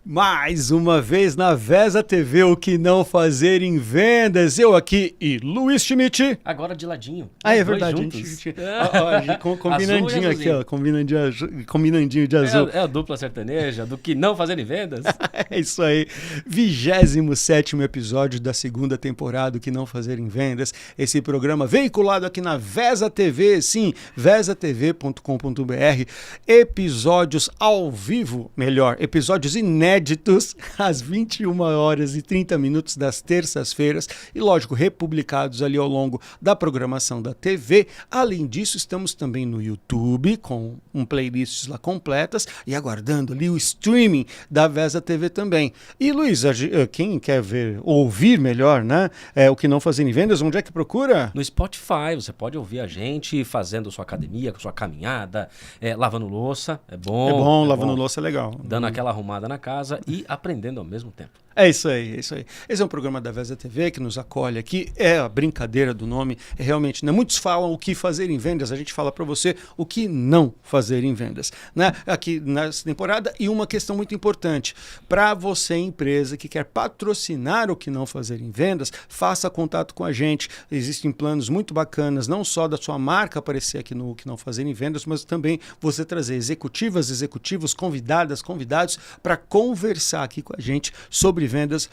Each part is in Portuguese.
Mais uma vez na Vesa TV, o que não fazer em vendas. Eu aqui e Luiz Schmidt. Agora de ladinho. Ah, é verdade. A gente combinandinho aqui, ó. Combinandinho de azul. É a dupla sertaneja do que não fazer em vendas. É isso aí. 27º episódio da segunda temporada do que não fazer em vendas. Esse programa veiculado aqui na Vesa TV, sim, vesatv.com.br. Episódios ao vivo, melhor, episódios inéditos às 21h30 das terças-feiras e, lógico, republicados ali ao longo da programação da TV. Além disso, estamos também no YouTube com playlists lá completas e aguardando ali o streaming da Vesa TV também. E, Luiz, quem quer ouvir melhor, né? O que não fazer em vendas, onde é que procura? No Spotify, você pode ouvir a gente fazendo sua academia, sua caminhada, lavando louça, é bom. Lavando louça é legal. Dando aquela arrumada na casa e aprendendo ao mesmo tempo. É isso aí. Esse é um programa da Vesa TV que nos acolhe aqui. É a brincadeira do nome. É realmente, né? Muitos falam o que fazer em vendas. A gente fala para você o que não fazer em vendas, né? Aqui nessa temporada. E uma questão muito importante. Para você, empresa que quer patrocinar o que não fazer em vendas, faça contato com a gente. Existem planos muito bacanas, não só da sua marca aparecer aqui no que não fazer em vendas, mas também você trazer executivos, convidados para conversar aqui com a gente sobre vendas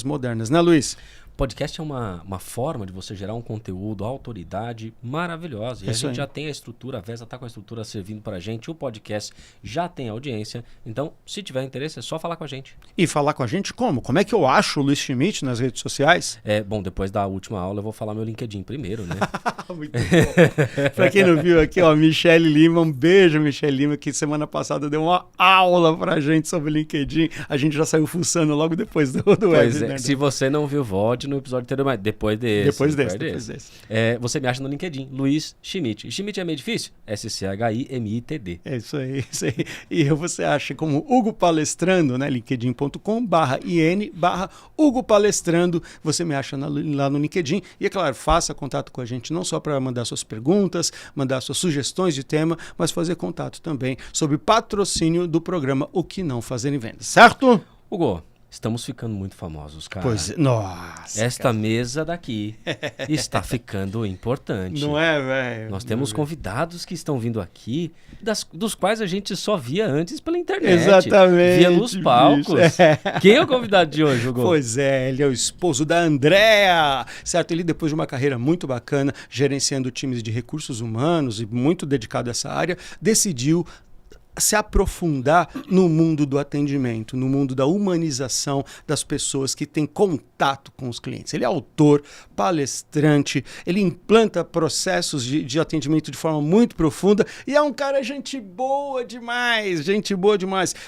modernas, né, Luiz? Podcast é uma forma de você gerar um conteúdo, autoridade maravilhosa. E a gente já tem a estrutura, a Vesa está com a estrutura servindo para a gente, o podcast já tem audiência. Então, se tiver interesse, é só falar com a gente. E falar com a gente como? Como é que eu acho o Luiz Schmidt nas redes sociais? Bom, depois da última aula eu vou falar meu LinkedIn primeiro, né? Muito bom. Para quem não viu aqui, ó, Michele Lima, um beijo, Michele Lima, que semana passada deu uma aula pra gente sobre LinkedIn. A gente já saiu fuçando logo depois do webinar. Se você não viu, volte no episódio anterior, mas depois desse. Depois desse. Você me acha no LinkedIn, Luiz Schmidt. Schmidt é meio difícil? SCHIMITD. É isso aí. E você acha como Hugo Palestrando, né? linkedin.com/IN/Hugo Palestrando. Você me acha lá no LinkedIn. E é claro, faça contato com a gente, não só para mandar suas perguntas, mandar suas sugestões de tema, mas fazer contato também sobre patrocínio do programa O Que Não Fazer em Vendas. Certo? Hugo, estamos ficando muito famosos, cara. Nossa. Esta mesa daqui está ficando importante. Não é, velho? Nós temos convidados que estão vindo aqui, dos quais a gente só via antes pela internet. Exatamente. Via nos palcos. Quem é o convidado de hoje, Hugo? Pois é, ele é o esposo da Andréa, certo? Ele, depois de uma carreira muito bacana, gerenciando times de recursos humanos e muito dedicado a essa área, decidiu se aprofundar no mundo do atendimento, no mundo da humanização das pessoas que têm contato com os clientes. Ele é autor, palestrante, ele implanta processos de atendimento de forma muito profunda e é um cara gente boa demais.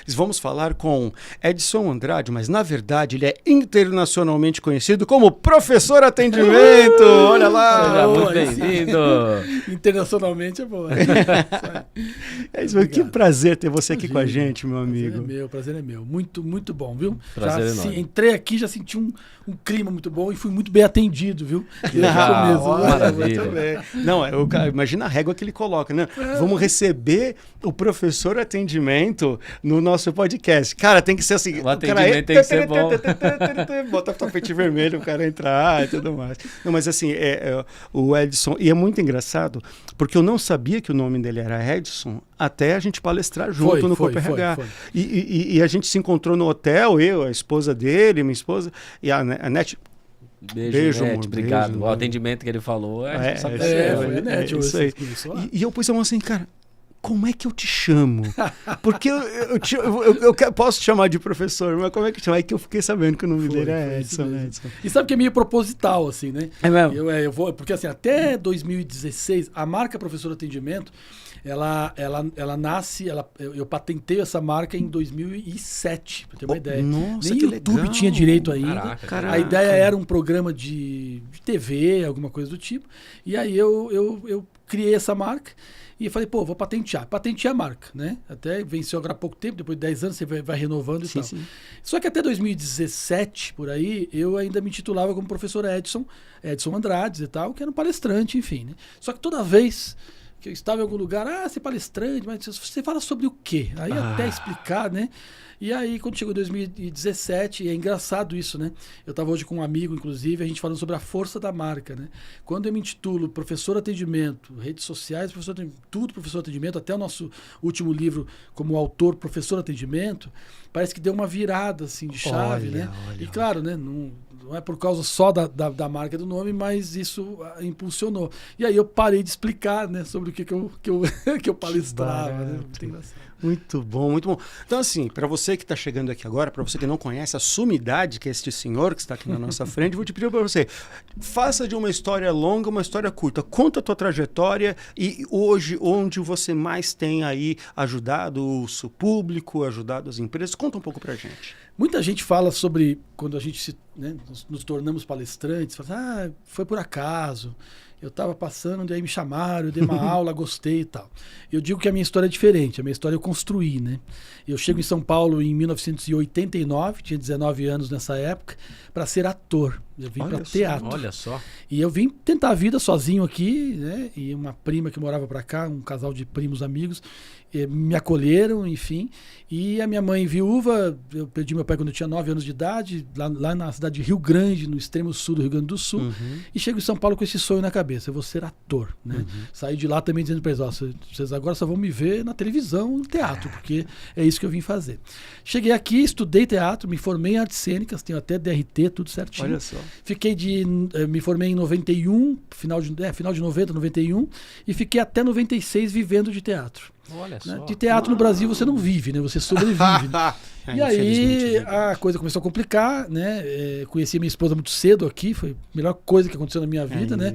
Vamos falar com Edson Andrade, mas na verdade ele é internacionalmente conhecido como Professor Atendimento. Olha lá! Seja muito bem-vindo! Internacionalmente é boa. É isso, que prazer ter você aqui com a gente, meu amigo. Prazer é meu. Muito, muito bom, viu? Entrei aqui, já senti um clima muito bom e fui muito bem atendido, viu? Maravilha. Muito bem. Não, imagina a régua que ele coloca, né? Vamos receber o Professor Atendimento no nosso podcast. Cara, tem que ser assim. O atendimento tem que ser bom. Bota o tapete vermelho, o cara entrar e tudo mais. Não, mas assim, o Edson... E é muito engraçado, porque eu não sabia que o nome dele era Edson até a gente palestrar junto no COPRH. E a gente se encontrou no hotel, a esposa dele, minha esposa, e a Net. Beijo, Net, obrigado. O atendimento que ele falou isso aí. E eu pus a mão assim, cara, como é que eu te chamo? Porque eu posso te chamar de professor, mas como é que eu chamo? Aí que eu fiquei sabendo que o nome dele é Edson. E sabe que é meio proposital, assim, né? É mesmo? Eu vou, porque assim, até 2016, a marca Professor Atendimento, ela nasce, eu patentei essa marca em 2007, pra ter uma ideia. Nossa, nem que YouTube legal. tinha direito ainda. Caraca. A ideia era um programa de TV, alguma coisa do tipo. E aí eu criei essa marca. E falei, vou patentear. Patentear a marca, né? Até venceu agora há pouco tempo, depois de 10 anos você vai renovando e tal. Sim. Só que até 2017, por aí, eu ainda me titulava como professor Edson Andrade e tal, que era um palestrante, enfim, né? Só que toda vez que eu estava em algum lugar, você é palestrante, mas você fala sobre o quê? Aí até explicar, né? E aí, quando chegou 2017, e é engraçado isso, né? Eu estava hoje com um amigo, inclusive, a gente falando sobre a força da marca, né? Quando eu me intitulo Professor Atendimento, redes sociais, tudo Professor Atendimento, até o nosso último livro como autor Professor Atendimento, parece que deu uma virada, assim, de chave, né? E claro, né? Não é por causa só da marca do nome, mas isso impulsionou. E aí eu parei de explicar, né, sobre o que eu palestrava. Né? Muito engraçado. Muito bom, muito bom. Então, assim, para você que está chegando aqui agora, para você que não conhece a sumidade que é este senhor que está aqui na nossa frente, vou te pedir para você, faça de uma história longa uma história curta. Conta a tua trajetória e hoje, onde você mais tem aí ajudado o seu público, ajudado as empresas. Conta um pouco para a gente. Muita gente fala sobre, quando a gente nos tornamos palestrantes, fala, foi por acaso, eu estava passando, aí me chamaram, eu dei uma aula, gostei e tal. Eu digo que a minha história é diferente, a minha história eu construí, né? Eu chego em São Paulo em 1989, tinha 19 anos nessa época, para ser ator. Eu vim para teatro. Olha só. E eu vim tentar a vida sozinho aqui, né? E uma prima que morava para cá, um casal de primos amigos, me acolheram, enfim. E a minha mãe viúva, eu perdi meu pai quando eu tinha 9 anos de idade, lá na cidade de Rio Grande, no extremo sul do Rio Grande do Sul. E chego em São Paulo com esse sonho na cabeça, eu vou ser ator, né? Saí de lá também dizendo para eles, vocês agora só vão me ver na televisão, no teatro, porque é isso que eu vim fazer. Cheguei aqui, estudei teatro, me formei em artes cênicas, tenho até DRT, tudo certinho. Olha só. Me formei em 91, final de 90, 91, e fiquei até 96 vivendo de teatro. Olha só. De teatro no Brasil você não vive, né? Você sobrevive. E aí a coisa começou a complicar, né? Conheci minha esposa muito cedo aqui, foi a melhor coisa que aconteceu na minha vida, né?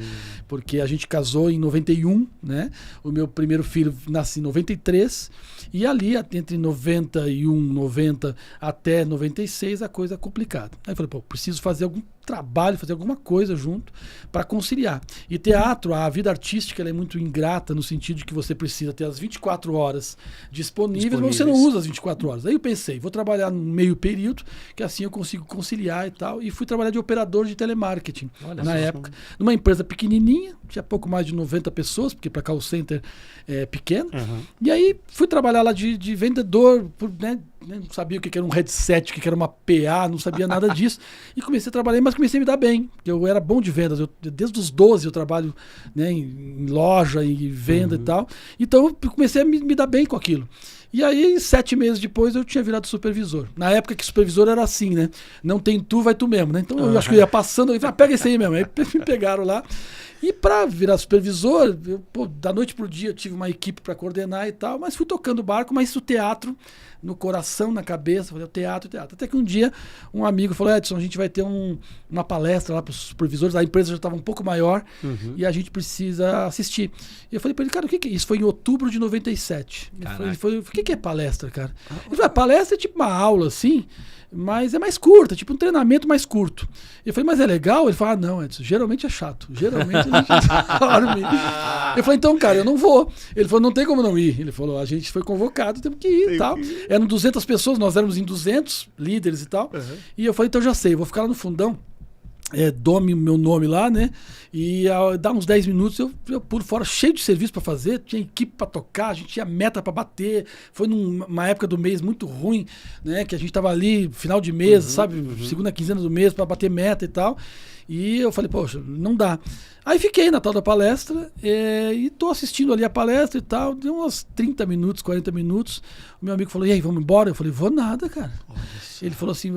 Porque a gente casou em 91, né? O meu primeiro filho nasce em 93, e ali, entre 91, 90 até 96, a coisa é complicada. Aí eu falei, preciso fazer algum trabalho, fazer alguma coisa junto para conciliar. E teatro, a vida artística, ela é muito ingrata no sentido de que você precisa ter as 24 horas disponíveis, mas você não usa as 24 horas. Aí eu pensei, vou trabalhar no meio período, que assim eu consigo conciliar e tal, e fui trabalhar de operador de telemarketing na época, numa empresa pequenininha, tinha pouco mais de 90 pessoas, porque para call center é pequeno, e aí fui trabalhar lá de vendedor, né? Não sabia o que era um headset, o que era uma PA, não sabia nada disso. E comecei a trabalhar, mas comecei a me dar bem. Eu era bom de vendas. Desde os 12 eu trabalho, né, em loja e venda e tal. Então eu comecei a me dar bem com aquilo. E aí, 7 meses depois, eu tinha virado supervisor. Na época que supervisor era assim, né? Não tem tu, vai tu mesmo, né? Então eu acho que eu ia passando, eu falei, pega esse aí mesmo. Aí me pegaram lá. E para virar supervisor, da noite pro dia eu tive uma equipe para coordenar e tal, mas fui tocando o barco, mas o teatro no coração, na cabeça, falei, teatro. Até que um dia um amigo falou, Edson, a gente vai ter uma palestra lá para os supervisores, a empresa já estava um pouco maior e a gente precisa assistir. E eu falei para ele, cara, o que é isso? Foi em outubro de 97. Ele falou, o que é palestra, cara? Ele falou, palestra é tipo uma aula, assim, mas é mais curta, tipo um treinamento mais curto. Eu falei, mas é legal? Ele falou, não, Edson, geralmente é chato. Geralmente a gente dorme. Eu falei, então, cara, eu não vou. Ele falou, não tem como não ir. Ele falou, a gente foi convocado, temos que ir e tal. Eram 200 pessoas, nós éramos em 200 líderes e tal. E eu falei, então já sei, eu vou ficar lá no fundão. Dome meu nome lá, né? E dá uns 10 minutos eu pulo fora, cheio de serviço para fazer, tinha equipe para tocar, a gente tinha meta para bater. Foi numa época do mês muito ruim, né? Que a gente tava ali, final de mês, sabe? Segunda quinzena do mês para bater meta e tal. E eu falei, poxa, não dá. Aí fiquei na tal da palestra e tô assistindo ali a palestra e tal. Deu uns 30 minutos, 40 minutos. O meu amigo falou, e aí, vamos embora? Eu falei, vou nada, cara. Ele falou assim,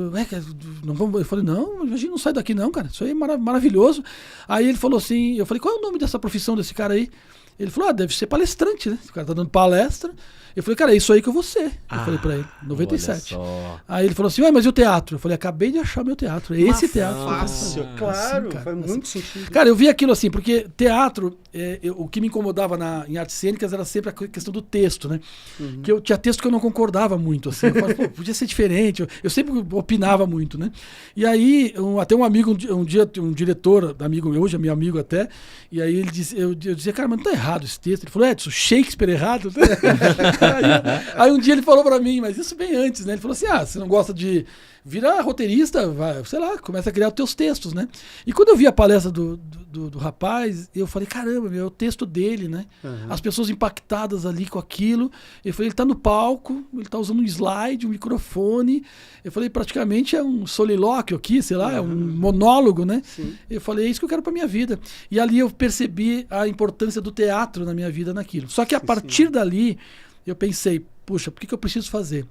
não vamos. Eu falei, não, a gente não sai daqui não, cara. Isso aí é maravilhoso. Aí ele falou assim, eu falei, qual é o nome dessa profissão desse cara aí? Ele falou, deve ser palestrante, né? O cara tá dando palestra. Eu falei, cara, é isso aí que eu vou ser. Eu falei pra ele, 97. Aí ele falou assim, mas e o teatro? Eu falei, acabei de achar meu teatro. É esse teatro. Fácil, claro, cara, faz muito sentido. Cara, eu vi aquilo assim, porque teatro, o que me incomodava em artes cênicas era sempre a questão do texto, né? Que eu tinha texto que eu não concordava muito, assim. Eu falava, podia ser diferente. Eu sempre opinava muito, né? E aí, até um amigo, um diretor, amigo meu, hoje é meu amigo até, e aí eu dizia, cara, mas não tá errado esse texto. Ele falou, Edson, Shakespeare errado? Aí um dia ele falou pra mim, mas isso bem antes, né? Ele falou assim, você não gosta de virar roteirista, vai, sei lá, começa a criar os teus textos, né? E quando eu vi a palestra do rapaz, eu falei, caramba, é o texto dele, né? As pessoas impactadas ali com aquilo. Eu falei, ele tá no palco, ele tá usando um slide, um microfone. Eu falei, praticamente é um solilóquio aqui, sei lá, é um monólogo, né? Sim. Eu falei, é isso que eu quero pra minha vida. E ali eu percebi a importância do teatro na minha vida naquilo. Só que a partir dali, eu pensei, puxa, por que eu preciso fazer?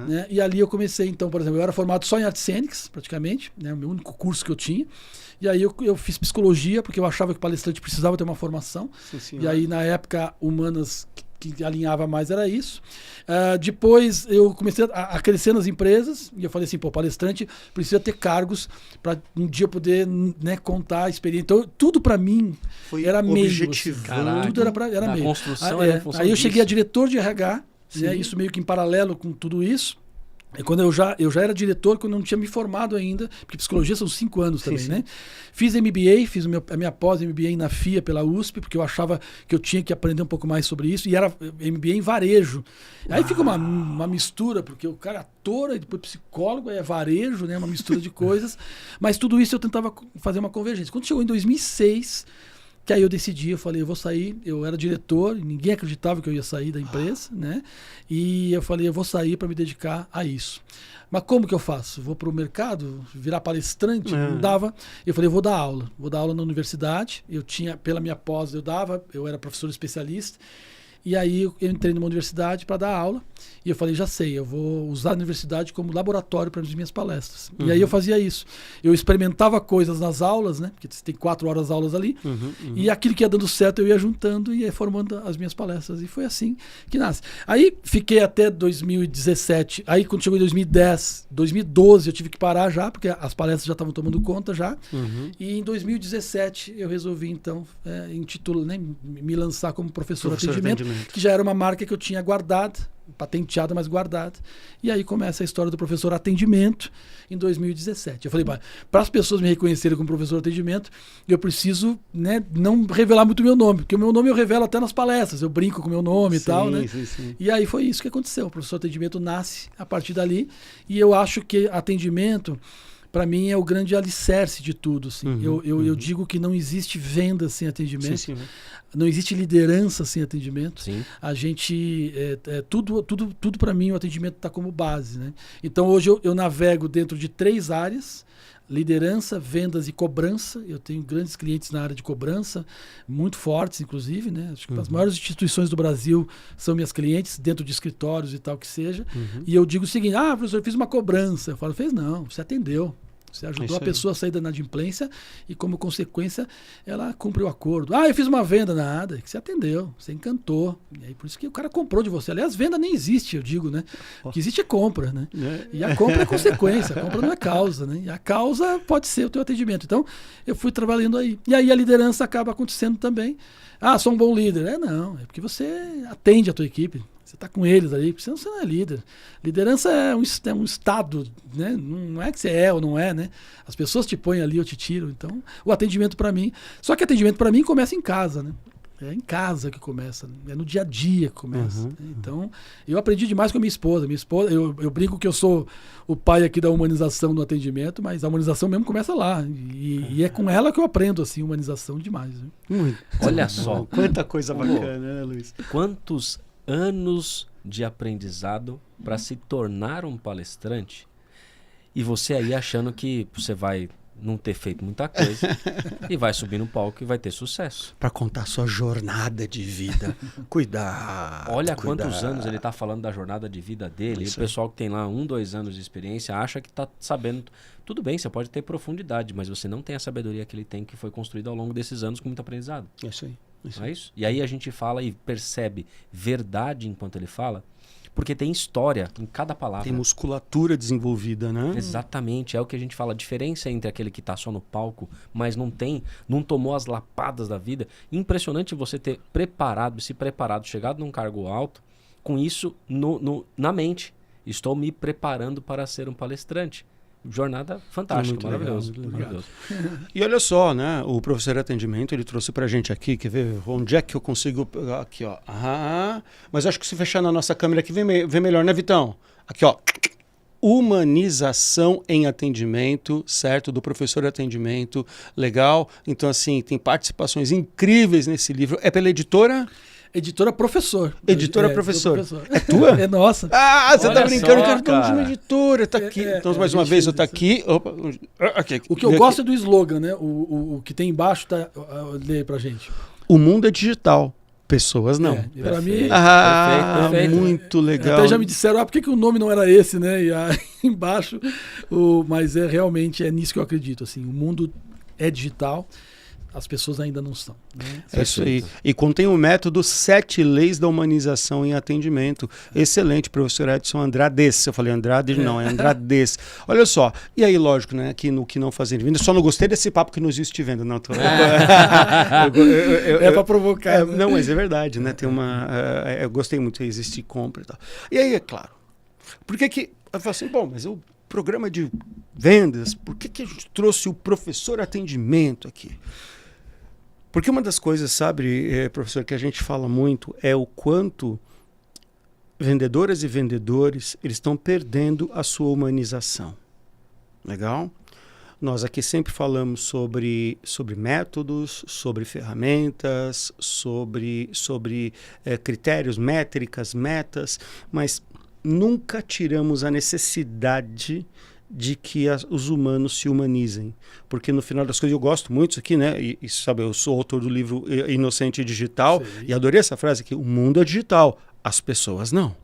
Né? E ali eu comecei, então, por exemplo, eu era formado só em artes cênicas, praticamente, né? O meu único curso que eu tinha. E aí eu fiz psicologia, porque eu achava que o palestrante precisava ter uma formação. E aí, na época, humanas que alinhava mais era isso. Depois eu comecei a crescer nas empresas, e eu falei assim, palestrante precisa ter cargos para um dia poder, né, contar a experiência. Então, tudo para mim era meio. Objetivando. Tudo era meio. Construção aí eu cheguei a diretor de RH, né, isso meio que em paralelo com tudo isso. E quando eu já era diretor, quando eu não tinha me formado ainda, porque psicologia são 5 anos também, né? Fiz MBA, fiz a minha pós-MBA na FIA pela USP, porque eu achava que eu tinha que aprender um pouco mais sobre isso, e era MBA em varejo. Aí fica uma mistura, porque o cara é ator, e depois psicólogo, é varejo, né? Uma mistura de coisas. Mas tudo isso eu tentava fazer uma convergência. Quando chegou em 2006... que aí eu decidi, eu falei, eu vou sair, eu era diretor, ninguém acreditava que eu ia sair da empresa, né? E eu falei, eu vou sair para me dedicar a isso. Mas como que eu faço? Vou para o mercado, virar palestrante? Não dava. Eu falei, vou dar aula na universidade. Eu tinha, pela minha pós, eu era professor especialista. E aí eu entrei numa universidade para dar aula. E eu falei, já sei, eu vou usar a universidade como laboratório para as minhas palestras. E aí eu fazia isso. Eu experimentava coisas nas aulas, né? Porque tem 4 horas aulas ali. E aquilo que ia dando certo eu ia juntando e ia formando as minhas palestras. E foi assim que nasce. Aí fiquei até 2017. Aí quando chegou em 2010, 2012 eu tive que parar já, porque as palestras já estavam tomando conta já. E em 2017 eu resolvi então né, me lançar como professor de atendimento, que já era uma marca que eu tinha guardada, patenteada, mas guardada. E aí começa a história do professor atendimento em 2017. Eu falei, para as pessoas me reconhecerem como professor atendimento, eu preciso, né, não revelar muito o meu nome, porque o meu nome eu revelo até nas palestras, eu brinco com o meu nome e tal, né? Sim. E aí foi isso que aconteceu. O professor atendimento nasce a partir dali, e eu acho que atendimento, para mim, é o grande alicerce de tudo. Assim. Eu digo que não existe venda sem atendimento. Não existe liderança sem atendimento. A gente... tudo para mim, o atendimento está como base. Né? Então, hoje eu navego dentro de 3 áreas. Liderança, vendas e cobrança. Eu tenho grandes clientes na área de cobrança, muito fortes, inclusive. Né? Acho que as maiores instituições do Brasil são minhas clientes, dentro de escritórios e tal que seja. E eu digo o seguinte, professor, eu fiz uma cobrança. Eu falo, fez não, você atendeu. Você ajudou a pessoa a sair da inadimplência e, como consequência, ela cumpre o acordo. Eu fiz uma venda, nada, que você atendeu, você encantou. E aí, por isso que o cara comprou de você. Aliás, venda nem existe, eu digo, né? O que existe é compra, né? E a compra é consequência, a compra não é causa, né? E a causa pode ser o teu atendimento. Então, eu fui trabalhando aí. E aí a liderança acaba acontecendo também. Sou um bom líder. Não, é porque você atende a tua equipe. Você está com eles ali, porque você não é líder. Liderança é um estado, né? Não é que você é ou não é, né? As pessoas te põem ali ou te tiram. Então, o atendimento para mim... Só que atendimento para mim começa em casa, né? É em casa que começa, é no dia a dia que começa. Então, eu aprendi demais com a minha esposa. Eu brinco que eu sou o pai aqui da humanização do atendimento, mas a humanização mesmo começa lá. E é com ela que eu aprendo, assim, humanização demais. Viu? Olha só. Quanta coisa bacana, né, Luiz? Quantos anos de aprendizado para se tornar um palestrante, e você aí achando que você vai não ter feito muita coisa e vai subir no palco e vai ter sucesso. Para contar sua jornada de vida. Cuidado. Olha quantos anos ele está falando da jornada de vida dele. E o pessoal que tem lá 1, 2 anos de experiência acha que está sabendo. Tudo bem, você pode ter profundidade, mas você não tem a sabedoria que ele tem, que foi construída ao longo desses anos com muito aprendizado. É isso aí. Não é isso? E aí a gente fala e percebe verdade enquanto ele fala, porque tem história em cada palavra. Tem musculatura desenvolvida, né? Exatamente. É o que a gente fala. A diferença entre aquele que está só no palco, mas não tomou as lapadas da vida. Impressionante você ter se preparado, chegado num cargo alto, com isso na mente. Estou me preparando para ser um palestrante. jornada fantástica, Muito maravilhoso. legal, Maravilhoso. E olha só, né? O professor de atendimento, ele trouxe pra gente aqui, quer ver onde é que eu consigo... Aqui, ó. Mas acho que se fechar na nossa câmera aqui vem melhor, né, Vitão? Aqui, ó. Humanização em atendimento, certo? Do professor de atendimento. Legal. Então, assim, tem participações incríveis nesse livro. É pela editora... Editora Professor. Editora Professor. É tua? É nossa. Você Olha tá brincando, só, eu quero dono de uma cara. editora, tá aqui. Então, mais uma vez, eu tá aqui. Opa, aqui. O que eu gosto é do slogan, né? O que tem embaixo, lê pra gente. O mundo é digital, pessoas não. Pra mim, perfeito. Muito legal. até já me disseram, por que o nome não era esse, né? E aí embaixo, mas realmente é nisso que eu acredito, assim, o mundo é digital, as pessoas ainda não são. Né? É isso aí. E contém o método 7 Leis da Humanização em Atendimento. Excelente, professor Edson Andrades. Eu falei Andrade, não, é Andrades. Olha só, e aí, lógico, né, aqui no Que Não Fazer de Venda, só não gostei desse papo que não existe venda, não. É para provocar. Não, mas é verdade, né, tem uma... eu gostei muito, existe compra e tal. E aí, é claro, por que eu falo assim, bom, mas o programa de vendas, por que a gente trouxe o professor atendimento aqui? Porque uma das coisas, sabe, professor, que a gente fala muito é o quanto vendedoras e vendedores eles estão perdendo a sua humanização. Legal? Nós aqui sempre falamos sobre métodos, sobre ferramentas, sobre critérios, métricas, metas, mas nunca tiramos a necessidade de que os humanos se humanizem. Porque no final das coisas, eu gosto muito disso aqui, né? E sabe, eu sou autor do livro Inocente Digital, sim, e adorei essa frase aqui, o mundo é digital, as pessoas não.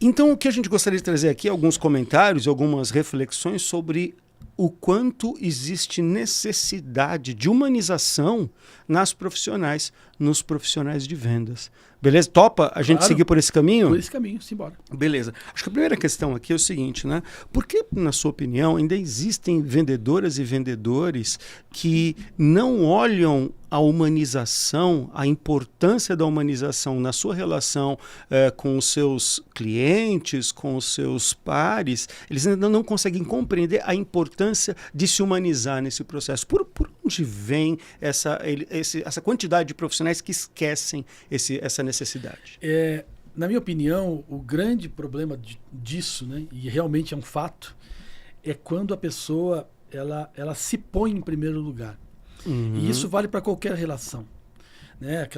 Então, o que a gente gostaria de trazer aqui, alguns comentários, algumas reflexões sobre o quanto existe necessidade de humanização nos profissionais de vendas. Beleza? Topa a gente seguir por esse caminho? Por esse caminho, simbora. Beleza. Acho que a primeira questão aqui é o seguinte, né? Por que, na sua opinião, ainda existem vendedoras e vendedores que não olham a humanização, a importância da humanização na sua relação com os seus clientes, com os seus pares? Eles ainda não conseguem compreender a importância de se humanizar nesse processo. Por onde vem essa quantidade de profissionais que esquecem essa necessidade? Na minha opinião, o grande problema disso, né, e realmente é um fato, é quando a pessoa ela se põe em primeiro lugar. Uhum. E isso vale para qualquer relação. Né?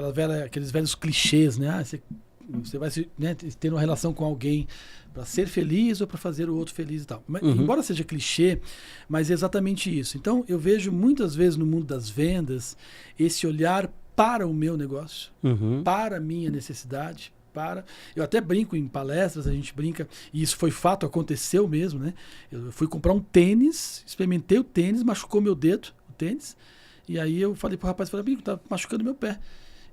Aqueles velhos clichês, né? Você vai ter uma relação com alguém para ser feliz ou para fazer o outro feliz e tal. Mas, embora seja clichê, mas é exatamente isso. Então, eu vejo muitas vezes no mundo das vendas esse olhar para o meu negócio, para a minha necessidade, eu até brinco em palestras, a gente brinca, e isso foi fato, aconteceu mesmo, né? Eu fui comprar um tênis, experimentei o tênis, machucou meu dedo, o tênis, e aí eu falei pro rapaz, tá machucando meu pé.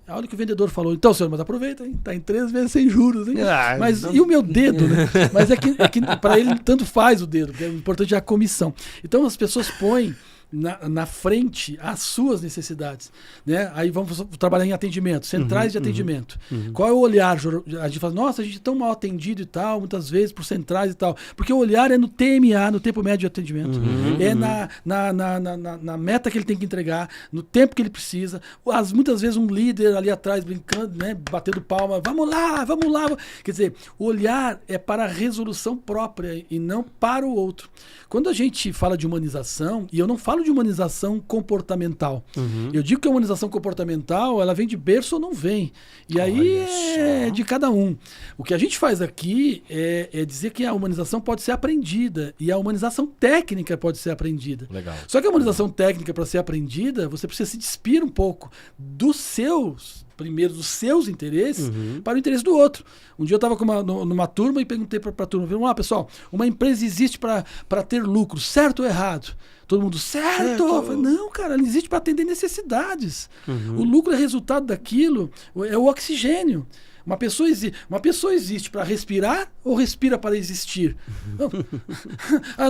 A hora que o vendedor falou, então, senhor, mas aproveita, hein? Tá em 3 vezes sem juros, hein? Mas e o meu dedo, né? Mas é que para ele tanto faz o dedo, porque o importante é a comissão. Então as pessoas põem na frente as suas necessidades, né? Aí vamos trabalhar em atendimento, centrais de atendimento. Qual é o olhar? A gente fala, nossa, a gente é tão mal atendido e tal, muitas vezes por centrais e tal, porque o olhar é no TMA, no tempo médio de atendimento, é na meta que ele tem que entregar, no tempo que ele precisa. Muitas vezes um líder ali atrás brincando, né? Batendo palma, vamos lá. Quer dizer, o olhar é para a resolução própria e não para o outro. Quando a gente fala de humanização, e eu não falo de humanização comportamental. Eu digo que a humanização comportamental, ela vem de berço ou não vem. E aí é de cada um. O que a gente faz aqui é dizer que a humanização pode ser aprendida e a humanização técnica pode ser aprendida. Legal. Só que a humanização técnica, para ser aprendida, você precisa se despir um pouco dos seus interesses para o interesse do outro. Um dia eu estava numa turma e perguntei para a turma, pessoal, uma empresa existe para ter lucro, certo ou errado? Todo mundo, certo! Eu falei, não, cara, ela existe para atender necessidades. O lucro é resultado daquilo, é o oxigênio. Uma pessoa existe para respirar ou respira para existir?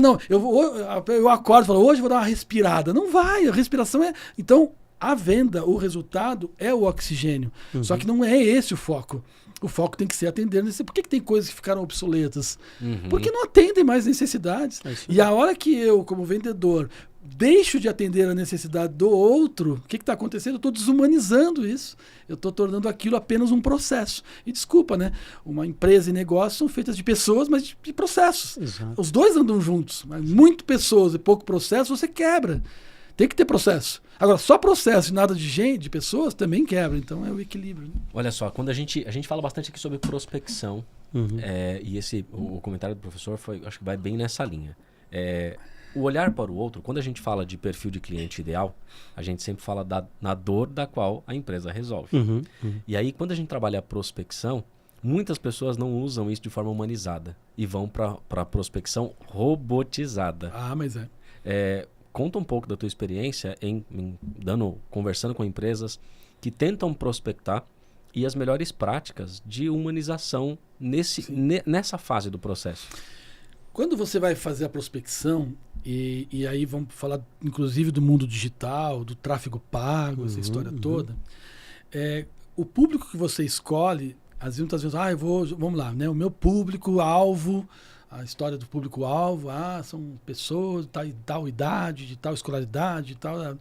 Não, eu acordo e falo, hoje eu vou dar uma respirada. Não vai, a respiração é... Então, a venda, o resultado é o oxigênio. Só que não é esse o foco. O foco tem que ser atender. Por que tem coisas que ficaram obsoletas? Porque não atendem mais necessidades. E a hora que eu, como vendedor, deixo de atender a necessidade do outro, o que está acontecendo? Eu estou desumanizando isso. Eu estou tornando aquilo apenas um processo. E desculpa, né? Uma empresa e negócio são feitas de pessoas, mas de processos. Exato. Os dois andam juntos. Mas muito pessoas e pouco processo, você quebra. Tem que ter processo. Agora, só processo e nada de gente, de pessoas, também quebra. Então é o equilíbrio. Né? Olha só, quando a gente fala bastante aqui sobre prospecção, e o comentário do professor acho que vai bem nessa linha. O olhar para o outro, quando a gente fala de perfil de cliente ideal, a gente sempre fala na dor da qual a empresa resolve. E aí, quando a gente trabalha a prospecção, muitas pessoas não usam isso de forma humanizada e vão para a prospecção robotizada. Ah, mas Conta um pouco da tua experiência conversando com empresas que tentam prospectar e as melhores práticas de humanização nessa fase do processo. Quando você vai fazer a prospecção, e aí vamos falar inclusive do mundo digital, do tráfego pago, essa história toda, o público que você escolhe, muitas vezes, vamos lá, né? O meu público-alvo, a história do público-alvo, são pessoas de tal idade, de tal escolaridade, de tal...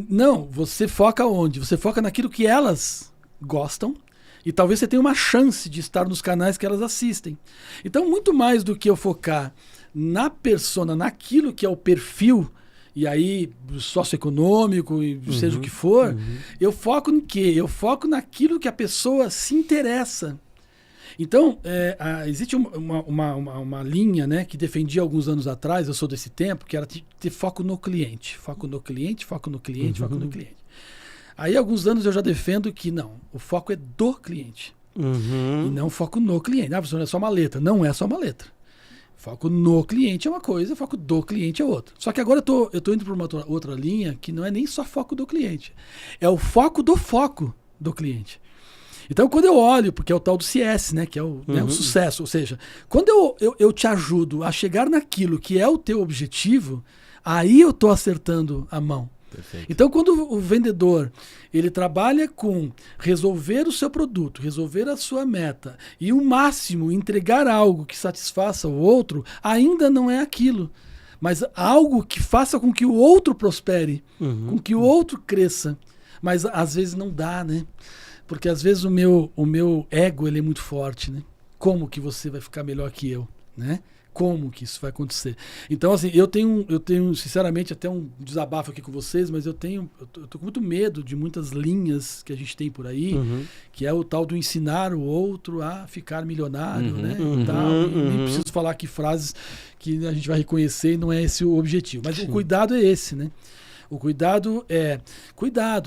Não, você foca onde? Você foca naquilo que elas gostam, e talvez você tenha uma chance de estar nos canais que elas assistem. Então, muito mais do que eu focar na persona, naquilo que é o perfil, e aí socioeconômico, seja o que for, eu foco em quê? Eu foco naquilo que a pessoa se interessa. Então, existe uma linha, né, que defendia alguns anos atrás, eu sou desse tempo, que era ter foco no cliente. Foco no cliente, foco no cliente, foco no cliente. Aí, há alguns anos eu já defendo que não, o foco é do cliente. E não foco no cliente. Professor, não é só uma letra. Não é só uma letra. Foco no cliente é uma coisa, foco do cliente é outra. Só que agora eu tô indo para uma outra linha que não é nem só foco do cliente. É o foco do cliente. Então, quando eu olho, porque é o tal do CS, né, que é o sucesso, ou seja, quando eu te ajudo a chegar naquilo que é o teu objetivo, aí eu estou acertando a mão. Perfeito. Então, quando o vendedor ele trabalha com resolver o seu produto, resolver a sua meta e o máximo entregar algo que satisfaça o outro, ainda não é aquilo. Mas algo que faça com que o outro prospere, com que o outro cresça. Mas às vezes não dá, né? Porque às vezes o meu ego ele é muito forte, né? Como que você vai ficar melhor que eu, né? Como que isso vai acontecer? Então, assim, eu tenho sinceramente, até um desabafo aqui com vocês, mas eu tô com muito medo de muitas linhas que a gente tem por aí, que é o tal do ensinar o outro a ficar milionário, né? E tal. Nem preciso falar aqui frases que a gente vai reconhecer e não é esse o objetivo. Mas o cuidado é esse, né? O cuidado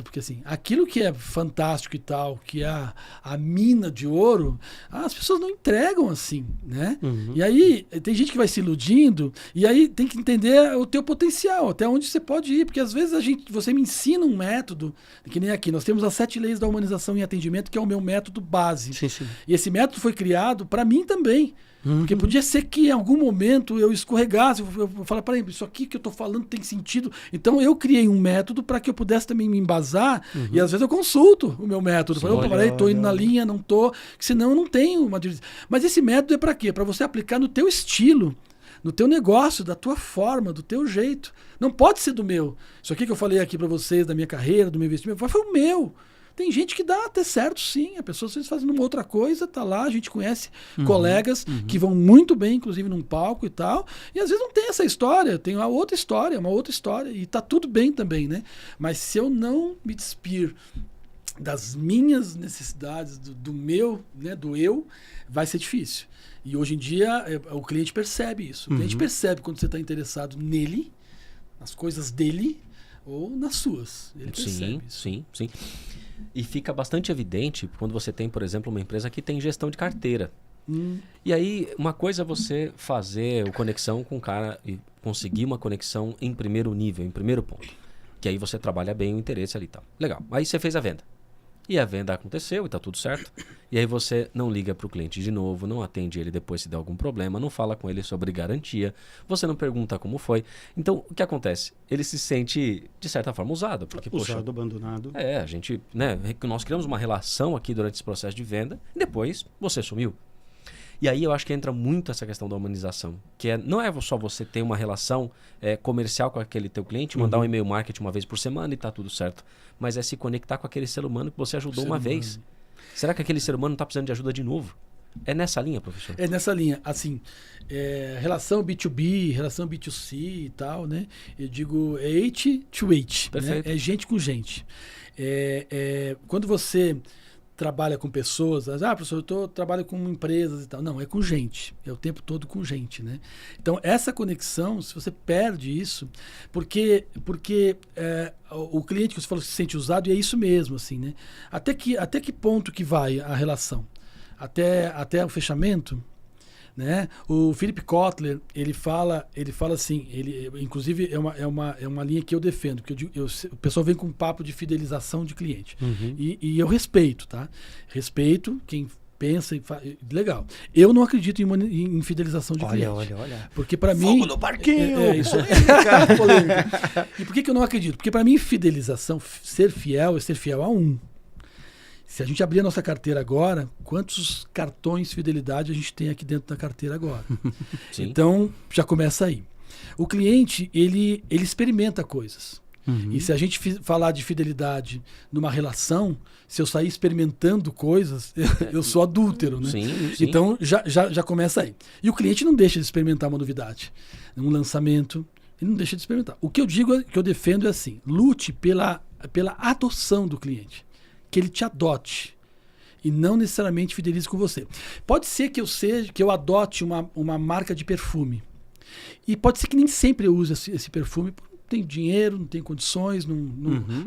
porque assim, aquilo que é fantástico e tal, que é a mina de ouro, as pessoas não entregam assim, né? E aí tem gente que vai se iludindo, e aí tem que entender o teu potencial, até onde você pode ir, porque às vezes você me ensina um método, que nem aqui, nós temos as 7 leis da humanização em atendimento, que é o meu método base. Sim. E esse método foi criado para mim também. Porque podia ser que em algum momento eu escorregasse, eu falar, peraí, isso aqui que eu estou falando tem sentido. Então eu criei um método para que eu pudesse também me embasar, e às vezes eu consulto o meu método. Falei, estou indo na linha, não estou, senão eu não tenho uma direção. Mas esse método é para quê? Para você aplicar no teu estilo, no teu negócio, da tua forma, do teu jeito. Não pode ser do meu. Isso aqui que eu falei aqui para vocês, da minha carreira, do meu investimento, foi o meu. Tem gente que dá até certo, sim. A pessoa, às vezes, fazendo uma outra coisa, tá lá, a gente conhece colegas que vão muito bem, inclusive num palco e tal, e às vezes não tem essa história, tem uma outra história, e tá tudo bem também, né? Mas se eu não me despir das minhas necessidades, do meu, né, do eu, vai ser difícil. E hoje em dia, o cliente percebe isso. O cliente percebe quando você está interessado nele, nas coisas dele, ou nas suas. Ele percebe isso. Sim. E fica bastante evidente quando você tem, por exemplo, uma empresa que tem gestão de carteira. E aí, uma coisa é você fazer conexão com o cara e conseguir uma conexão em primeiro nível, em primeiro ponto. Que aí você trabalha bem o interesse ali e tal. Legal. Aí você fez a venda. E a venda aconteceu e tá tudo certo. E aí você não liga para o cliente de novo, não atende ele depois se der algum problema, não fala com ele sobre garantia, você não pergunta como foi. Então, o que acontece? Ele se sente, de certa forma, usado. Porque, usado, abandonado. A gente, né, nós criamos uma relação aqui durante esse processo de venda e depois você sumiu. E aí eu acho que entra muito essa questão da humanização, que não é só você ter uma relação comercial com aquele teu cliente, mandar um e-mail marketing uma vez por semana e tá tudo certo, mas é se conectar com aquele ser humano que você ajudou uma vez. Será que aquele ser humano está precisando de ajuda de novo? É nessa linha, professor? É nessa linha. Assim, relação B2B, relação B2C e tal, né? Eu digo H to H. Perfeito. Né? É gente com gente. Quando você trabalha com pessoas, professor, eu trabalho com empresas e tal. Não, é com gente. É o tempo todo com gente, né? Então, essa conexão, se você perde isso, porque o cliente que você falou se sente usado, e é isso mesmo, assim, né? Até que ponto que vai a relação? Até o fechamento? Né? O Philip Kotler, ele fala assim, inclusive é uma linha que eu defendo, que o pessoal vem com um papo de fidelização de cliente. E eu respeito, tá? Respeito quem pensa e faz. Legal. Eu não acredito em fidelização de cliente. Olha. Porque para mim... Fogo no parquinho! Isso é polêmica. E por que eu não acredito? Porque para mim fidelização, ser fiel é ser fiel a um. Se a gente abrir a nossa carteira agora, quantos cartões fidelidade a gente tem aqui dentro da carteira agora? Então, já começa aí. O cliente, ele experimenta coisas. E se a gente falar de fidelidade numa relação, se eu sair experimentando coisas, eu sou adúltero, né? Sim. Então, já começa aí. E o cliente não deixa de experimentar uma novidade. Um lançamento, ele não deixa de experimentar. O que eu digo, que eu defendo é assim, lute pela adoção do cliente. Que ele te adote e não necessariamente fidelize com você. Pode ser que eu adote uma marca de perfume. E pode ser que nem sempre eu use esse perfume. Não tenho dinheiro, não tenho condições,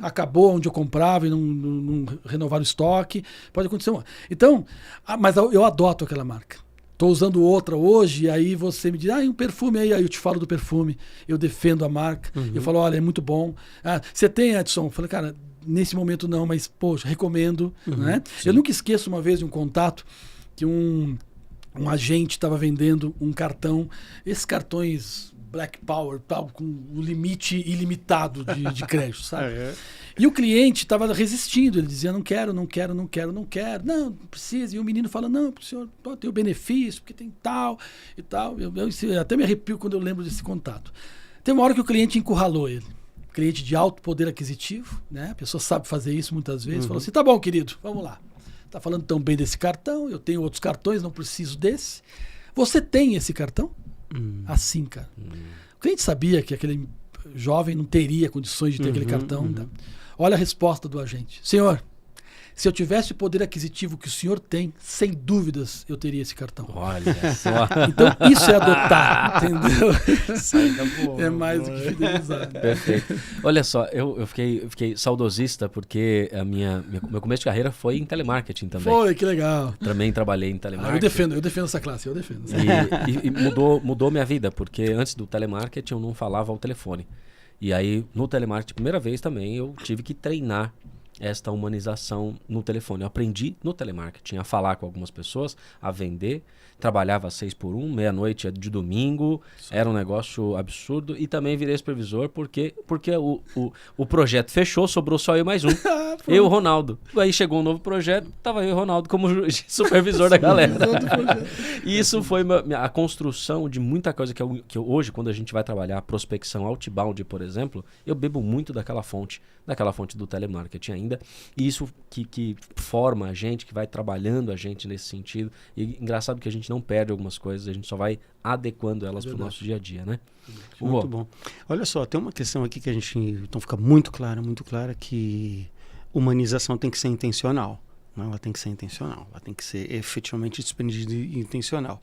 acabou onde eu comprava e não renovaram o estoque. Pode acontecer Então, mas eu adoto aquela marca. Estou usando outra hoje, e aí você me diz, um perfume aí eu te falo do perfume, eu defendo a marca, eu falo, olha, é muito bom. Você tem, Edson? Eu falei, cara, nesse momento não, mas, poxa, recomendo. Né? Eu nunca esqueço uma vez de um contato que um agente estava vendendo um cartão, esses cartões Black Power, tal, com o limite ilimitado de crédito, sabe? E o cliente estava resistindo, ele dizia, não quero, não precisa. E o menino fala, não, senhor, tem o benefício, porque tem tal e tal. Eu até me arrepio quando eu lembro desse contato. Tem uma hora que o cliente encurralou ele. Cliente de alto poder aquisitivo, né? A pessoa sabe fazer isso muitas vezes. Falou assim, tá bom, querido, vamos lá. Tá falando tão bem desse cartão, eu tenho outros cartões, não preciso desse. Você tem esse cartão? Assim, cara. O cliente sabia que aquele jovem não teria condições de ter aquele cartão. Tá? Olha a resposta do agente. Senhor, se eu tivesse o poder aquisitivo que o senhor tem, sem dúvidas eu teria esse cartão. Olha só. Então isso é adotar, entendeu? Saída boa. É mais do que fidelizar. Perfeito. Olha só, eu fiquei saudosista porque meu começo de carreira foi em telemarketing também. Foi, que legal. Também trabalhei em telemarketing. Eu defendo essa classe, eu defendo. E mudou minha vida, porque antes do telemarketing eu não falava ao telefone. E aí, no telemarketing, primeira vez também, eu tive que treinar esta humanização no telefone. Eu aprendi no telemarketing a falar com algumas pessoas, a vender, trabalhava 6x1, meia-noite de domingo, era um negócio absurdo, e também virei supervisor porque o projeto fechou, sobrou só eu mais um. Eu e o Ronaldo. Aí chegou um novo projeto, tava eu e o Ronaldo como supervisor da galera. E isso foi a construção de muita coisa que eu hoje, quando a gente vai trabalhar a prospecção outbound, por exemplo, eu bebo muito daquela fonte do telemarketing ainda, e isso que forma a gente, que vai trabalhando a gente nesse sentido. E engraçado que a gente não perde algumas coisas, a gente só vai adequando elas para o nosso dia a dia, né? Muito bom. Olha só, tem uma questão aqui que a gente, então fica muito clara que humanização tem que ser intencional. Não, ela tem que ser intencional, ela tem que ser efetivamente desprendida e intencional.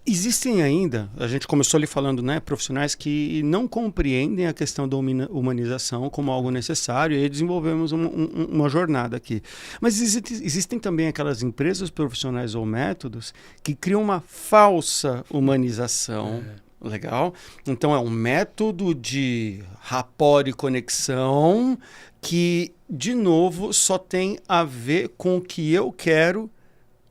Existem ainda, a gente começou ali falando, né, profissionais que não compreendem a questão da humanização como algo necessário, e aí desenvolvemos uma jornada aqui. Mas existem também aquelas empresas profissionais ou métodos que criam uma falsa humanização. Legal? Então é um método de rapport e conexão que de novo, só tem a ver com o que eu quero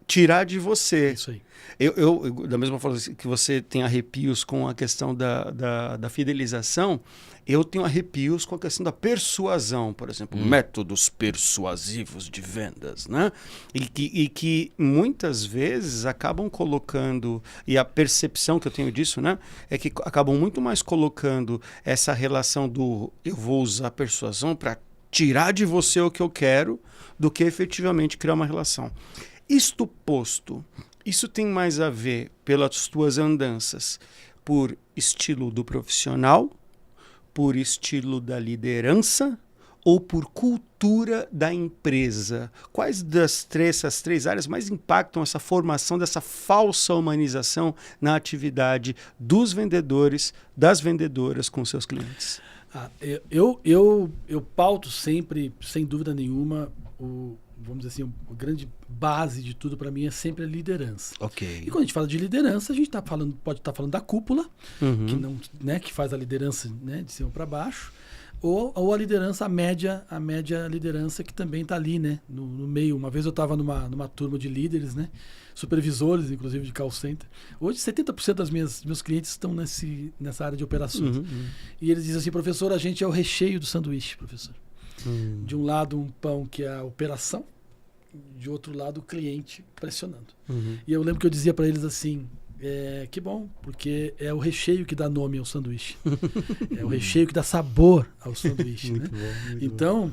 tirar de você. Isso aí. Eu, da mesma forma que você tem arrepios com a questão da fidelização, eu tenho arrepios com a questão da persuasão, por exemplo, métodos persuasivos de vendas, né? E que muitas vezes acabam colocando, e a percepção que eu tenho disso, né, é que acabam muito mais colocando essa relação do eu vou usar a persuasão para tirar de você o que eu quero, do que efetivamente criar uma relação. Isto posto, isso tem mais a ver pelas tuas andanças, por estilo do profissional, por estilo da liderança ou por cultura da empresa? Quais essas três áreas mais impactam essa formação dessa falsa humanização na atividade dos vendedores, das vendedoras com seus clientes? Eu pauto sempre, sem dúvida nenhuma, vamos dizer assim, a grande base de tudo para mim é sempre a liderança. Ok. E quando a gente fala de liderança, a gente pode estar falando da cúpula, que, não, né, que faz a liderança, né, de cima para baixo, ou a liderança, a média liderança que também está ali, né, no meio. Uma vez eu estava numa turma de líderes, né, supervisores, inclusive de call center. Hoje 70% dos meus clientes estão nessa área de operações. E eles dizem assim: professor, a gente é o recheio do sanduíche, professor. De um lado um pão que é a operação, de outro lado o cliente pressionando. E eu lembro que eu dizia para eles assim: que bom, porque é o recheio que dá nome ao sanduíche. É o recheio que dá sabor ao sanduíche. Né? Muito então,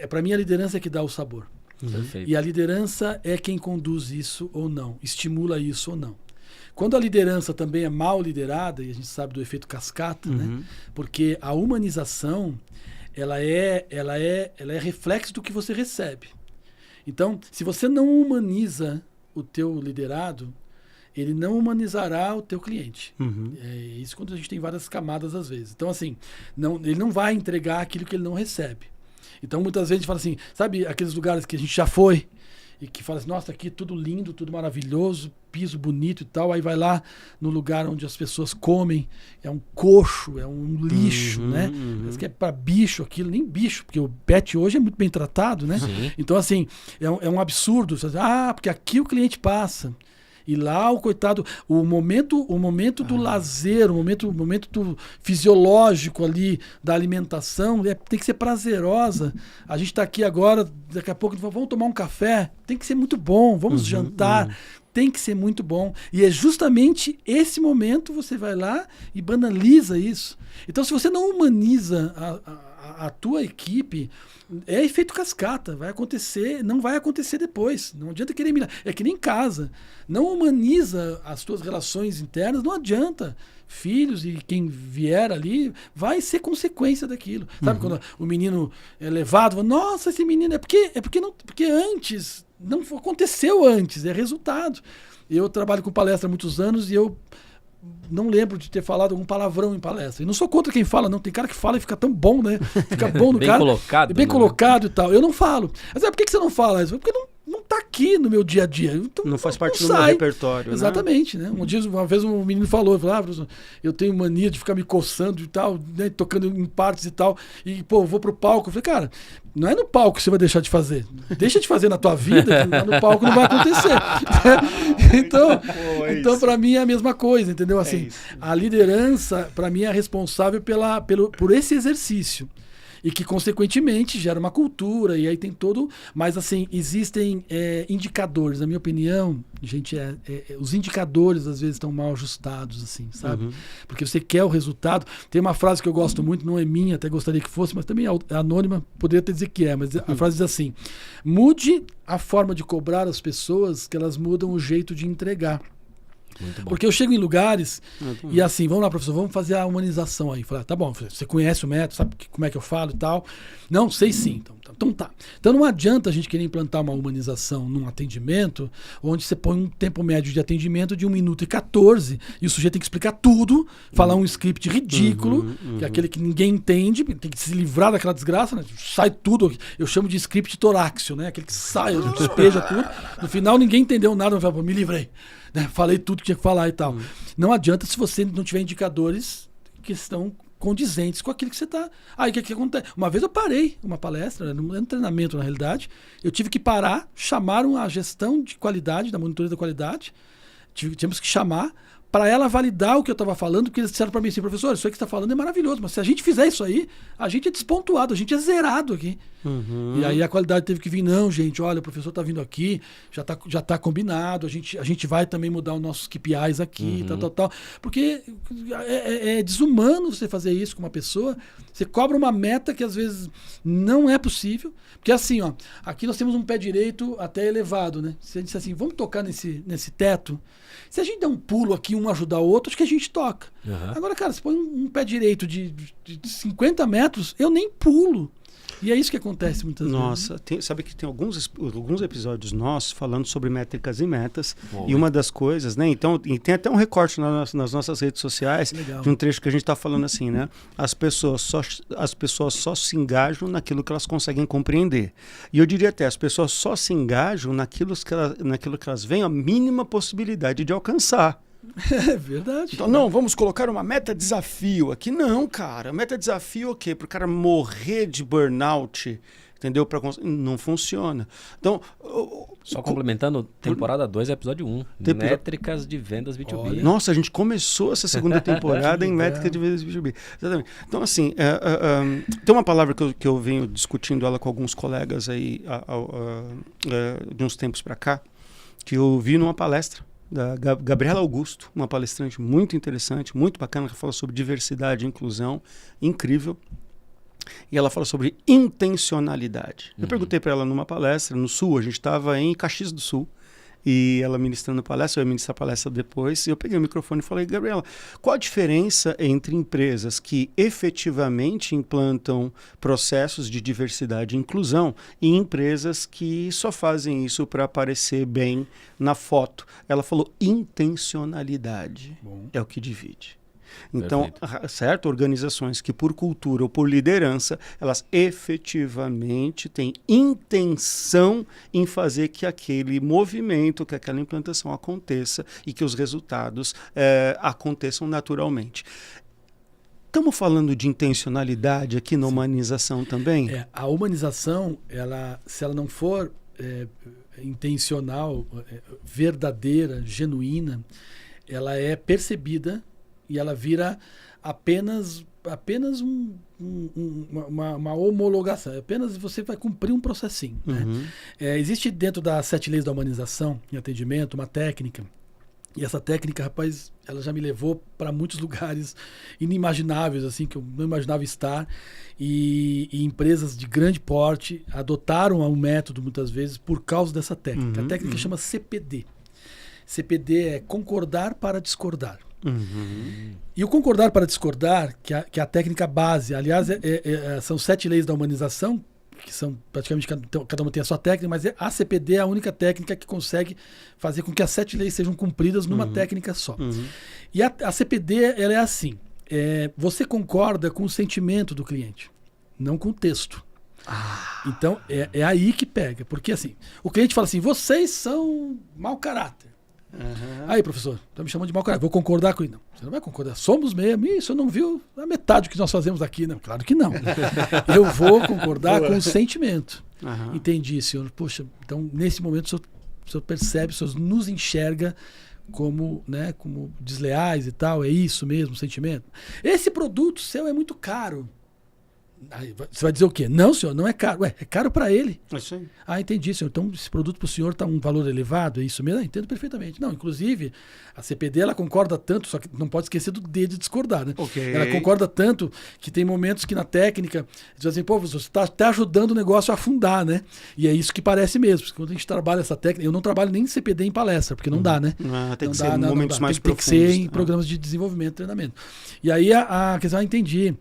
para mim a liderança é que dá o sabor. Perfeito. E a liderança é quem conduz isso ou não, estimula isso ou não. Quando a liderança também é mal liderada, e a gente sabe do efeito cascata, né? Porque a humanização ela é reflexo do que você recebe. Então, se você não humaniza o teu liderado, ele não humanizará o teu cliente. É isso quando a gente tem várias camadas às vezes. Então, assim, ele não vai entregar aquilo que ele não recebe. Então, muitas vezes a gente fala assim, sabe aqueles lugares que a gente já foi e que fala assim, nossa, aqui tudo lindo, tudo maravilhoso, piso bonito e tal, aí vai lá no lugar onde as pessoas comem, é um coxo, é um lixo, né? Parece que é para bicho aquilo, nem bicho, porque o pet hoje é muito bem tratado, né? Sim. Então, assim, é um absurdo. Porque aqui o cliente passa. E lá o coitado, o momento do lazer, o momento do fisiológico ali, da alimentação, tem que ser prazerosa. A gente está aqui agora, daqui a pouco, vamos tomar um café, tem que ser muito bom, vamos jantar, tem que ser muito bom. E é justamente esse momento você vai lá e banaliza isso. Então, se você não humaniza a tua equipe, é efeito cascata, vai acontecer, não vai acontecer depois. Não adianta querer mirar. É que nem em casa. Não humaniza as tuas relações internas, não adianta. Filhos e quem vier ali vai ser consequência daquilo. Sabe quando o menino é levado, nossa, esse menino porque antes não aconteceu antes, é resultado. Eu trabalho com palestra há muitos anos e eu não lembro de ter falado algum palavrão em palestra. E não sou contra quem fala, não. Tem cara que fala e fica tão bom, né? Fica bom no bem cara. Colocado, bem né? colocado e tal. Eu não falo. Mas por que você não fala isso? Porque não tá aqui no meu dia a dia. Então, não faz parte do sai. meu repertório. Exatamente, né? Uma vez um menino falou, professor, eu tenho mania de ficar me coçando e tal, né? Tocando em partes e tal. E, eu vou pro palco. Eu falei, cara, não é no palco que você vai deixar de fazer. Deixa de fazer na tua vida, que no palco não vai acontecer. Então, para mim é a mesma coisa, entendeu? Assim, a liderança, para mim, é responsável por esse exercício. E que, consequentemente, gera uma cultura, e aí tem todo... Mas, assim, existem indicadores. Na minha opinião, gente, os indicadores, às vezes, estão mal ajustados, assim, sabe? Porque você quer o resultado. Tem uma frase que eu gosto muito, não é minha, até gostaria que fosse, mas também é anônima, poderia até dizer que é, mas a frase diz assim: mude a forma de cobrar as pessoas, que elas mudam o jeito de entregar. Porque eu chego em lugares e assim, vamos lá, professor, vamos fazer a humanização aí. Falar, tá bom, você conhece o método, sabe como é que eu falo e tal? Não, sei sim. Então tá. Então não adianta a gente querer implantar uma humanização num atendimento onde você põe um tempo médio de atendimento de 1 minuto e 14 e o sujeito tem que explicar tudo, falar um script ridículo, que é aquele que ninguém entende, tem que se livrar daquela desgraça, né? Sai tudo. Eu chamo de script toráxio, né? Aquele que sai, despeja tudo. No final ninguém entendeu nada, eu falo, me livrei. Falei tudo que tinha que falar e tal. Não adianta se você não tiver indicadores que estão condizentes com aquilo que você está. Aí o que acontece? Uma vez eu parei uma palestra, um treinamento na realidade, eu tive que parar, chamaram a gestão de qualidade, da monitoria da qualidade, tivemos que chamar para ela validar o que eu estava falando, porque eles disseram para mim assim, professor, isso aí que você está falando é maravilhoso, mas se a gente fizer isso aí, a gente é despontuado, a gente é zerado aqui. E aí a qualidade teve que vir, não, gente, olha, o professor está vindo aqui, já tá combinado, a gente vai também mudar os nossos KPIs aqui, tal. Porque é desumano você fazer isso com uma pessoa, você cobra uma meta que às vezes não é possível, porque assim, ó, aqui nós temos um pé direito até elevado, né? Se a gente disser assim, vamos tocar nesse teto, se a gente der um pulo aqui, um ajudar o outro, acho que a gente toca. Agora, cara, você põe um pé direito de 50 metros, eu nem pulo. E é isso que acontece muitas vezes. Nossa, sabe que tem alguns episódios nossos falando sobre métricas e metas. E uma das coisas, né? Então, e tem até um recorte nas nossas redes sociais de um trecho que a gente está falando assim, né? As pessoas só se engajam naquilo que elas conseguem compreender. E eu diria até, as pessoas só se engajam naquilo que elas veem a mínima possibilidade de alcançar. É verdade. Então, não, vamos colocar uma meta-desafio aqui. Não, cara. Meta-desafio, ok, para o cara morrer de burnout, entendeu? Não funciona. Então, só complementando, temporada 2, episódio 1. Métricas de vendas B2B. Olha. Nossa, a gente começou essa segunda temporada em métricas de vendas B2B. Exatamente. Então, assim, tem uma palavra que eu venho discutindo ela com alguns colegas aí de uns tempos para cá, que eu vi numa palestra da Gabriela Augusto, uma palestrante muito interessante, muito bacana, que fala sobre diversidade e inclusão, incrível. E ela fala sobre intencionalidade. Eu perguntei para ela numa palestra no Sul, a gente estava em Caxias do Sul, e ela ministrando palestra, eu ia ministrar a palestra depois, e eu peguei o microfone e falei, Gabriela, qual a diferença entre empresas que efetivamente implantam processos de diversidade e inclusão e empresas que só fazem isso para aparecer bem na foto? Ela falou, intencionalidade é o que divide. Então, certo? Organizações que por cultura ou por liderança, elas efetivamente têm intenção em fazer que aquele movimento, que aquela implantação aconteça e que os resultados aconteçam naturalmente. Estamos falando de intencionalidade aqui na humanização também? A humanização, se ela não for intencional, verdadeira, genuína, ela é percebida e ela vira apenas uma homologação. Apenas você vai cumprir um processinho. Né? Existe dentro das 7 leis da humanização, em atendimento, uma técnica. E essa técnica, rapaz, ela já me levou para muitos lugares inimagináveis, assim, que eu não imaginava estar. E empresas de grande porte adotaram um método, muitas vezes, por causa dessa técnica. A técnica chama CPD. CPD é concordar para discordar. E o concordar para discordar, que é a técnica base, aliás, são 7 leis da humanização, que são praticamente cada uma tem a sua técnica, mas a CPD é a única técnica que consegue fazer com que as 7 leis sejam cumpridas numa técnica só. E a CPD, ela é assim, você concorda com o sentimento do cliente, não com o texto. Então, é aí que pega, porque assim, o cliente fala assim, vocês são mau caráter. Aí, professor, tá me chamando de mau caráter, vou concordar com ele. Não, você não vai concordar, somos mesmo. Isso, eu não viu a metade do que nós fazemos aqui. Não, claro que não. Eu vou concordar com o sentimento. Entendi, senhor. Poxa, então nesse momento o senhor percebe, o senhor nos enxerga como desleais e tal, é isso mesmo, o sentimento. Esse produto seu é muito caro. Aí você vai dizer o quê? Não, senhor, não é caro. Ué, é caro para ele. É isso aí. Entendi, senhor. Então, esse produto para o senhor está um valor elevado, é isso mesmo? Entendo perfeitamente. Não, inclusive, a CPD, ela concorda tanto, só que não pode esquecer do D de discordar, né? Ela concorda tanto que tem momentos que na técnica, diz assim, pô, você está até ajudando o negócio a afundar, né? E é isso que parece mesmo. Quando a gente trabalha essa técnica, eu não trabalho nem em CPD em palestra, porque não dá, né? Tem que ser em momentos mais profundos. Tem que ser em programas de desenvolvimento e treinamento. E aí a questão, entendi.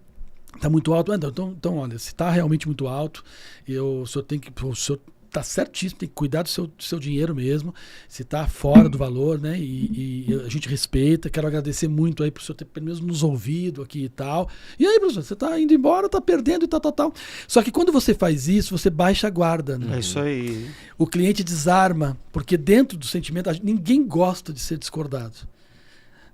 Está muito alto? Então, olha, se está realmente muito alto, o senhor está certíssimo, tem que cuidar do seu dinheiro mesmo, se está fora do valor, né? E a gente respeita, quero agradecer muito aí por o senhor ter pelo menos nos ouvido aqui e tal. E aí, professor, você está indo embora, está perdendo e tal. Só que quando você faz isso, você baixa a guarda, né? É isso aí. O cliente desarma, porque dentro do sentimento, ninguém gosta de ser discordado.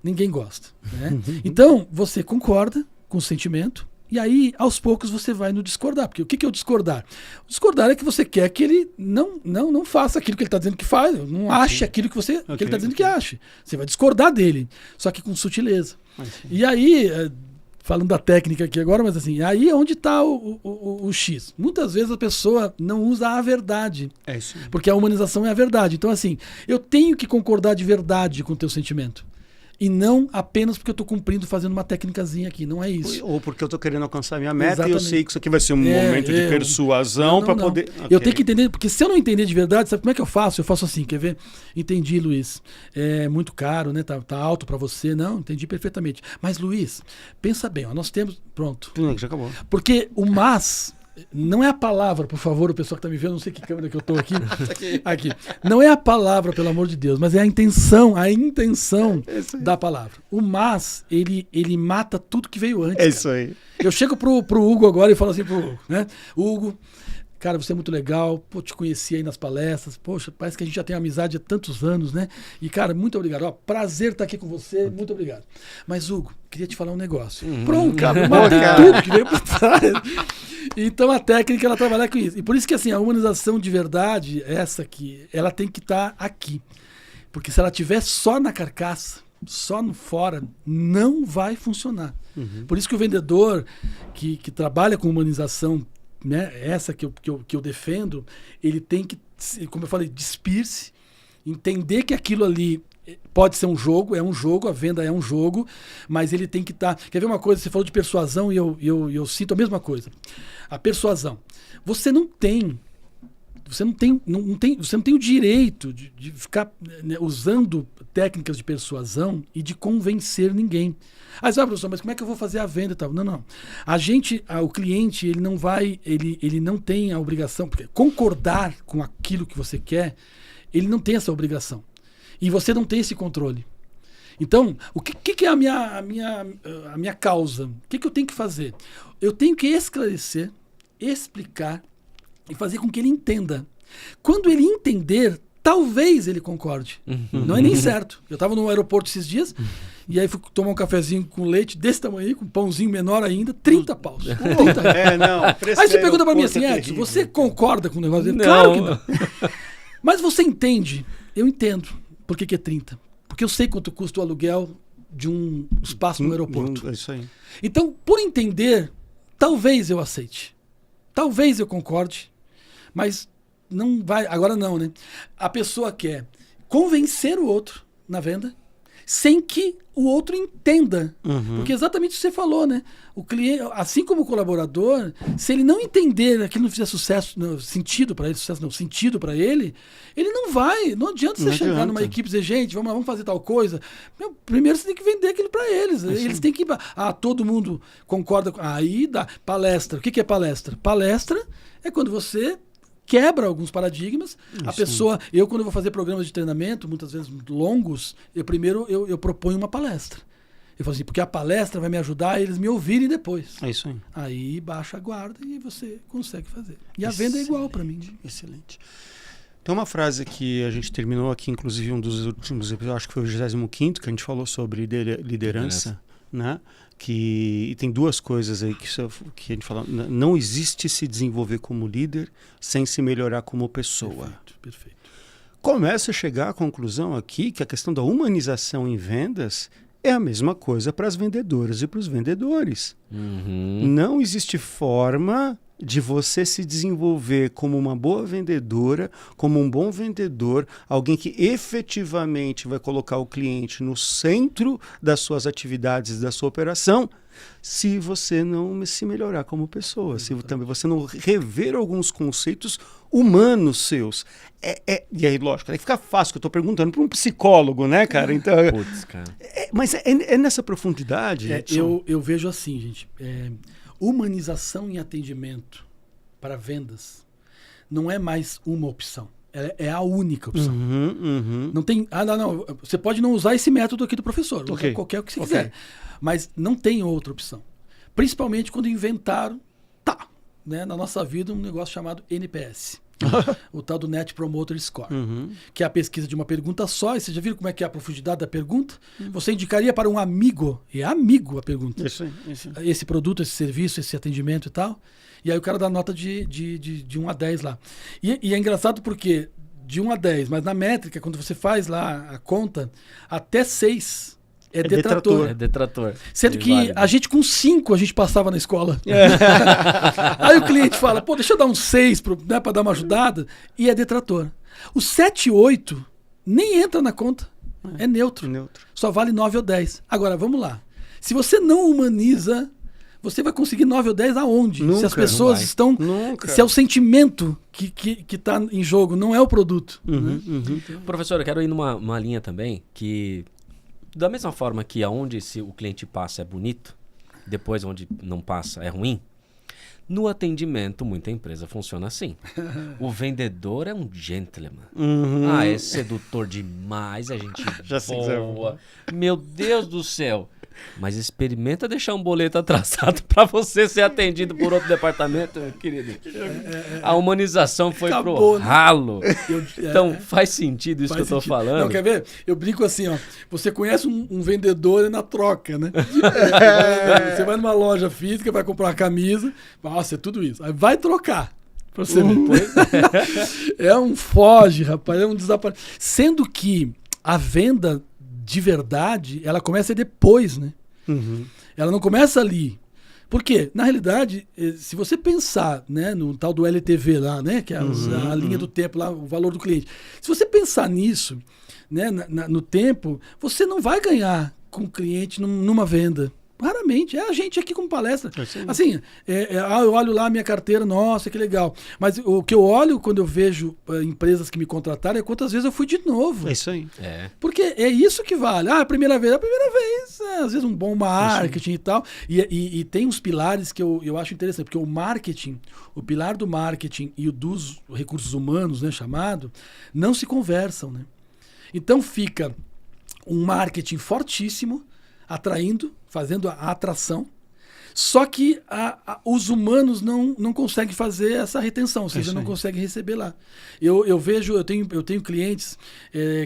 Ninguém gosta, né? Então, você concorda com o sentimento. E aí, aos poucos, você vai no discordar. Porque o que é o discordar? O discordar é que você quer que ele não faça aquilo que ele está dizendo que faz, não ache aquilo que ele está dizendo que ache. Você vai discordar dele, só que com sutileza. E aí, falando da técnica aqui agora, mas assim, aí é onde está o X. Muitas vezes a pessoa não usa a verdade. É isso. Porque a humanização é a verdade. Então, assim, eu tenho que concordar de verdade com o teu sentimento. E não apenas porque eu estou cumprindo, fazendo uma técnicazinha aqui. Não é isso. Ou porque eu estou querendo alcançar a minha meta. Exatamente. E eu sei que isso aqui vai ser um momento de persuasão para poder... Eu tenho que entender, porque se eu não entender de verdade, sabe como é que eu faço? Eu faço assim, quer ver? Entendi, Luiz. É muito caro, né? Tá alto para você. Não, entendi perfeitamente. Mas, Luiz, pensa bem. Ó, nós temos... Pronto. Já acabou. Porque o mas... Não é a palavra, por favor, o pessoal que está me vendo, não sei que câmera que eu estou aqui. Aqui. Não é a palavra, pelo amor de Deus, mas é a intenção da palavra. O mas, ele mata tudo que veio antes. É isso aí. Eu chego pro Hugo agora e falo assim pro Hugo, né? Hugo, cara, você é muito legal, pô, te conheci aí nas palestras, poxa, parece que a gente já tem amizade há tantos anos, né? E, cara, muito obrigado. Ó, prazer estar aqui com você, muito obrigado. Mas, Hugo, queria te falar um negócio. Pronto, cara, eu matei tudo que veio pra trás. Então, a técnica, ela trabalha com isso. E por isso que, assim, a humanização de verdade, essa aqui, ela tem que estar aqui. Porque se ela estiver só na carcaça, só no fora, não vai funcionar. Por isso que o vendedor que trabalha com humanização, né, essa que eu defendo, ele tem que, como eu falei, despir-se, entender que aquilo ali pode ser um jogo, a venda é um jogo, mas ele tem que estar... Quer ver uma coisa? Você falou de persuasão e eu cito a mesma coisa. A persuasão. Você não tem o direito de ficar, né, usando técnicas de persuasão e de convencer ninguém. Aí você vai, professor, mas como é que eu vou fazer a venda e tal? Não. O cliente, ele não tem a obrigação, porque concordar com aquilo que você quer, ele não tem essa obrigação. E você não tem esse controle. Então, o que é a minha causa? O que eu tenho que fazer? Eu tenho que esclarecer, explicar e fazer com que ele entenda. Quando ele entender, talvez ele concorde. Não é nem certo. Eu estava no aeroporto esses dias e aí fui tomar um cafezinho com leite desse tamanho aí, com um pãozinho menor ainda, 30 paus. 30. Aí você pergunta para mim assim, Edson, você concorda com o negócio dele? Claro que não. Mas você entende? Eu entendo. Por que é 30? Porque eu sei quanto custa o aluguel de um espaço no aeroporto. É isso aí. Então, por entender, talvez eu aceite. Talvez eu concorde. Mas não vai... Agora não, né? A pessoa quer convencer o outro na venda sem que o outro entenda. Porque exatamente o que você falou, né? O cliente, assim como o colaborador, se ele não entender, aquilo não fizer sentido para ele, ele não vai. Não adianta você chegar numa equipe e dizer, gente, vamos fazer tal coisa. Primeiro você tem que vender aquilo para eles. Eles têm que... todo mundo concorda. Aí dá. Palestra. O que é palestra? Palestra é quando você quebra alguns paradigmas. Isso. A pessoa... quando eu vou fazer programas de treinamento, muitas vezes longos, eu proponho uma palestra. Eu falo assim, porque a palestra vai me ajudar a eles me ouvirem depois. É isso aí. Aí baixa a guarda e você consegue fazer. E a venda é igual para mim. Excelente. Tem uma frase que a gente terminou aqui, inclusive um dos últimos episódios, acho que foi o 25º, que a gente falou sobre liderança, né? E tem duas coisas aí que a gente fala. Não existe se desenvolver como líder sem se melhorar como pessoa. Perfeito. Começa a chegar à conclusão aqui que a questão da humanização em vendas é a mesma coisa para as vendedoras e para os vendedores. Não existe forma de você se desenvolver como uma boa vendedora, como um bom vendedor, alguém que efetivamente vai colocar o cliente no centro das suas atividades, da sua operação, se você não se melhorar como pessoa, se também você não rever alguns conceitos humanos seus. E aí, lógico, aí fica fácil, que eu estou perguntando para um psicólogo, né, cara? Então, Putz, cara. Mas é nessa profundidade? Eu vejo assim, gente, humanização em atendimento para vendas não é mais uma opção. É a única opção. Não tem... não. Você pode não usar esse método aqui do professor. Usa qualquer o que você quiser. Mas não tem outra opção. Principalmente quando inventaram, né, na nossa vida, um negócio chamado NPS. o tal do Net Promoter Score, que é a pesquisa de uma pergunta só. E você já viu como é que é a profundidade da pergunta? Você indicaria para um amigo, e é amigo a pergunta, Isso. esse produto, esse serviço, esse atendimento e tal. E aí o cara dá nota de 1 a 10 lá. E é engraçado porque de 1 a 10, mas na métrica, quando você faz lá a conta, até 6 é detrator. É detrator. Sendo que válido. a gente com 5 a gente passava na escola. Aí o cliente fala, pô, deixa eu dar um 6 para dar uma ajudada, e é detrator. O 7 e 8 nem entra na conta. É neutro. Só vale 9 ou 10. Agora, vamos lá. Se você não humaniza, você vai conseguir 9 ou 10 aonde? Nunca, se as pessoas estão... Nunca. Se é o sentimento que está em jogo, não é o produto. Né? Professor, eu quero ir numa linha também que, da mesma forma que aonde se o cliente passa é bonito, depois onde não passa é ruim, no atendimento, muita empresa funciona assim. O vendedor é um gentleman. É sedutor demais, a gente boa. Meu Deus do céu. Mas experimenta deixar um boleto atrasado para você ser atendido por outro departamento, meu querido. A humanização foi pro ralo. Então faz sentido isso que eu tô falando. Não, quer ver? Eu brinco assim, ó. Você conhece um vendedor na troca, né? Você vai numa loja física, vai comprar uma camisa, nossa, é tudo isso. Aí vai trocar. Pra você ver. É um foge, rapaz, é um desaparecimento. Sendo que a venda de verdade, ela começa depois, né? Ela não começa ali. Por quê? Na realidade, se você pensar, né, no tal do LTV lá, né, que é a linha do tempo lá, o valor do cliente. Se você pensar nisso, né, no tempo, você não vai ganhar com o cliente numa venda. Raramente. É a gente aqui como palestra. Assim, eu olho lá a minha carteira, nossa, que legal. Mas o que eu olho quando eu vejo empresas que me contrataram é quantas vezes eu fui de novo. É isso aí. Porque é isso que vale. A primeira vez, às vezes um bom marketing e tal. E tem uns pilares que eu acho interessante, porque o marketing, o pilar do marketing e o dos recursos humanos, né, chamado, não se conversam, né? Então fica um marketing fortíssimo, atraindo, fazendo a atração, só que os humanos não conseguem fazer essa retenção, ou seja, não conseguem receber lá. Eu vejo, eu tenho clientes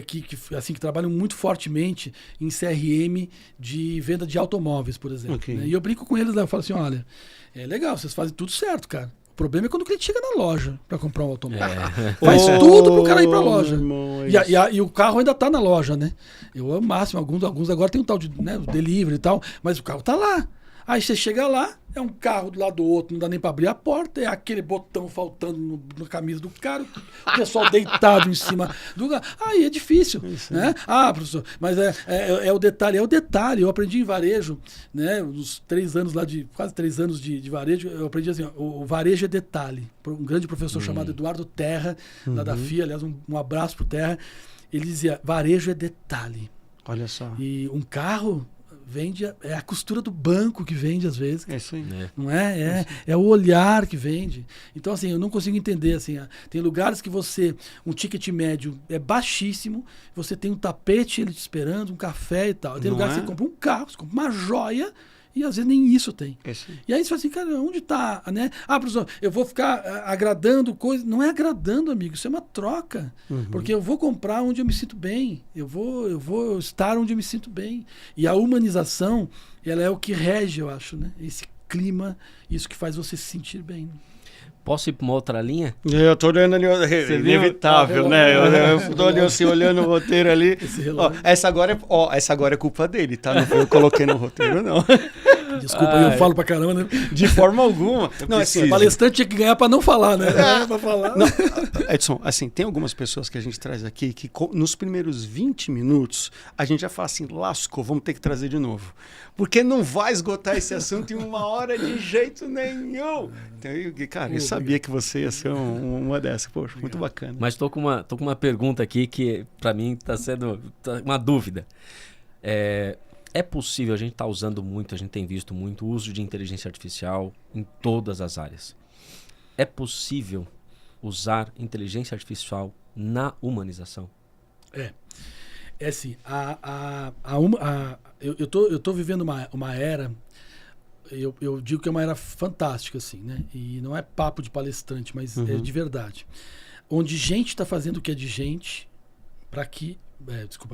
que trabalham muito fortemente em CRM de venda de automóveis, por exemplo. Né? E eu brinco com eles, eu falo assim, olha, é legal, vocês fazem tudo certo, cara. O problema é quando o cliente chega na loja para comprar um automóvel. Faz tudo pro cara ir pra loja. Irmão, e o carro ainda tá na loja, né? Eu amo o máximo. Alguns agora tem um tal de delivery e tal, mas o carro tá lá. Aí você chega lá, é um carro do lado do outro, não dá nem para abrir a porta, é aquele botão faltando na camisa do cara, o pessoal deitado em cima do carro. Aí é difícil, né? Professor, mas é o detalhe. Eu aprendi em varejo, né? Uns 3 anos lá quase 3 anos de varejo, eu aprendi assim, o varejo é detalhe. Um grande professor chamado Eduardo Terra, lá da FIA, aliás, um abraço pro Terra, ele dizia, varejo é detalhe. Olha só. E um carro vende, é a costura do banco que vende às vezes. É isso aí. Não é? É o olhar que vende. Então, assim, eu não consigo entender, assim, tem lugares que um ticket médio é baixíssimo, você tem um tapete ele te esperando, um café e tal. Tem lugares que você compra um carro, você compra uma joia, e às vezes nem isso tem. E aí você fala assim, cara, onde está, né? Professor, eu vou ficar agradando coisa. Não é agradando, amigo, isso é uma troca. Porque eu vou comprar onde eu me sinto bem. Eu vou estar onde eu me sinto bem. E a humanização, ela é o que rege, eu acho, né? Esse clima, isso que faz você se sentir bem. Né? Posso ir para uma outra linha? Eu tô olhando ali, inevitável, né? Eu tô ali, assim, olhando o roteiro ali. Essa agora é culpa dele, tá? Não foi eu coloquei no roteiro, não. Desculpa, eu falo pra caramba, né? De forma alguma. Não, assim, o palestrante tinha que ganhar pra não falar, né? Pra falar. Não, Edson, assim, tem algumas pessoas que a gente traz aqui que nos primeiros 20 minutos a gente já fala assim, lascou, vamos ter que trazer de novo. Porque não vai esgotar esse assunto em 1 hora de jeito nenhum. Então, cara, eu sabia que você ia ser uma dessas. Poxa, muito bacana. Mas tô com uma pergunta aqui que pra mim tá sendo uma dúvida. É possível, a gente está usando muito, a gente tem visto muito o uso de inteligência artificial em todas as áreas. É possível usar inteligência artificial na humanização? É assim, eu tô vivendo uma era, eu digo que é uma era fantástica, assim, né? E não é papo de palestrante, mas é de verdade. onde gente está fazendo o que é de gente,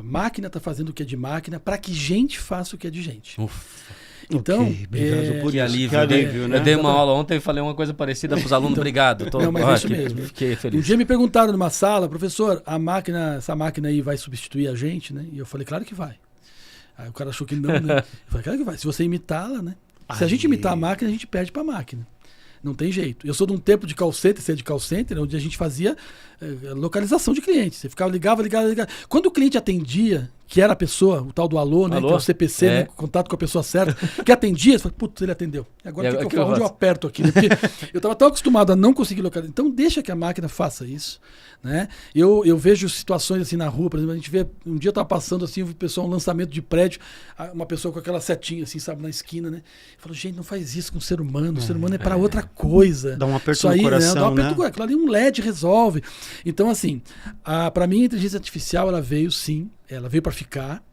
máquina está fazendo o que é de máquina, para que gente faça o que é de gente. Ufa. Então, obrigado por que isso. alívio, Que alívio, né? Eu dei uma aula ontem e falei uma coisa parecida para os alunos. Obrigado. Não, mas é isso mesmo. Fiquei feliz. Um dia me perguntaram numa sala, professor, essa máquina aí vai substituir a gente, né? E eu falei, claro que vai. Aí o cara achou que não, né? Eu falei, claro que vai. Se você imitá-la, né? Se a gente imitar a máquina, a gente perde para a máquina. Não tem jeito. Eu sou de um tempo de call center, você é de call center, onde a gente fazia localização de clientes. Você ficava, ligava. Quando o cliente atendia, que era a pessoa, o tal do alô, né? Que é o CPC, né? Contato com a pessoa certa, que atendia, você fala, putz, ele atendeu. Agora o que eu faço? Onde eu aperto aqui? Né? Porque eu estava tão acostumado a não conseguir localizar. Então deixa que a máquina faça isso. Né? Eu vejo situações assim na rua, por exemplo, a gente vê, um dia eu estava passando assim, eu vi pessoal, um lançamento de prédio, uma pessoa com aquela setinha assim, sabe, na esquina, né? Eu falo, gente, não faz isso com o ser humano, o ser humano é para outra coisa. Dá um aperto isso aí, no coração, né? Dá um aperto no né? coração. Aquilo ali um LED resolve. Então, assim, para mim a inteligência artificial, ela veio sim, ela veio para ficar.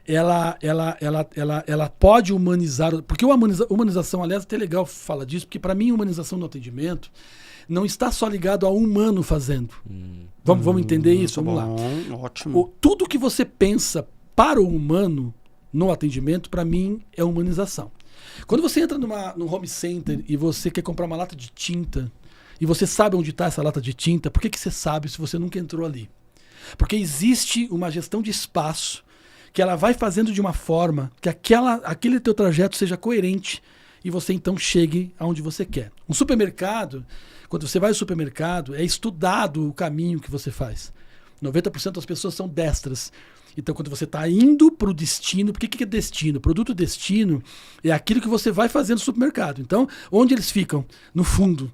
Ela pode humanizar, porque humanização, aliás, é até legal falar disso, porque para mim humanização no atendimento não está só ligado ao humano fazendo. Vamos entender isso? Vamos lá. Ótimo. Tudo que você pensa para o humano no atendimento, para mim, é humanização. Quando você entra num home center e você quer comprar uma lata de tinta, e você sabe onde está essa lata de tinta, por que você sabe se você nunca entrou ali? Porque existe uma gestão de espaço que ela vai fazendo de uma forma que aquele teu trajeto seja coerente e você então chegue aonde você quer. Um supermercado, quando você vai ao supermercado, é estudado o caminho que você faz. 90% das pessoas são destras. Então, quando você está indo para o destino, por que é destino? Produto destino é aquilo que você vai fazer no supermercado. Então, onde eles ficam? No fundo.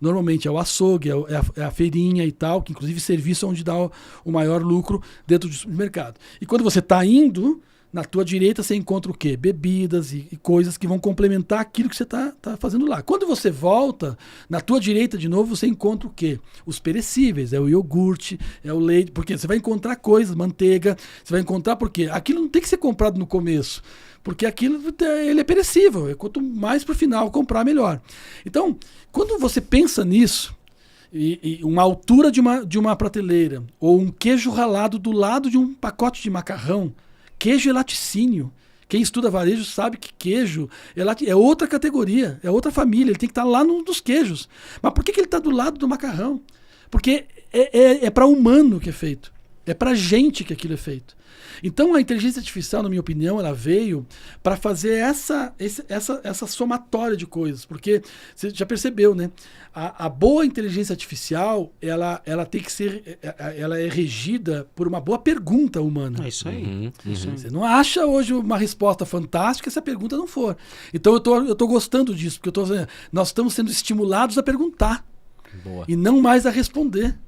Normalmente é o açougue, é a feirinha e tal, que inclusive serviço é onde dá o maior lucro dentro do supermercado. E quando você está indo, na tua direita você encontra o quê? Bebidas e coisas que vão complementar aquilo que você está fazendo lá. Quando você volta, na tua direita de novo, você encontra o quê? Os perecíveis, é o iogurte, é o leite, porque você vai encontrar coisas, manteiga, você vai encontrar porque aquilo não tem que ser comprado no começo. Porque aquilo ele é perecível. Quanto mais para o final comprar, melhor. Então, quando você pensa nisso, e uma altura de uma prateleira, ou um queijo ralado do lado de um pacote de macarrão, queijo é laticínio. Quem estuda varejo sabe que queijo é outra categoria, é outra família. Ele tem que estar lá nos queijos. Mas por que ele está do lado do macarrão? Porque é para humano que é feito. É para gente que aquilo é feito. Então a inteligência artificial, na minha opinião, ela veio para fazer essa somatória de coisas, porque você já percebeu, né? A boa inteligência artificial, ela tem que ser, ela é regida por uma boa pergunta humana. É isso aí. Você não acha hoje uma resposta fantástica se a pergunta não for. Então eu tô gostando disso, porque nós estamos sendo estimulados a perguntar. Boa. E não mais a responder.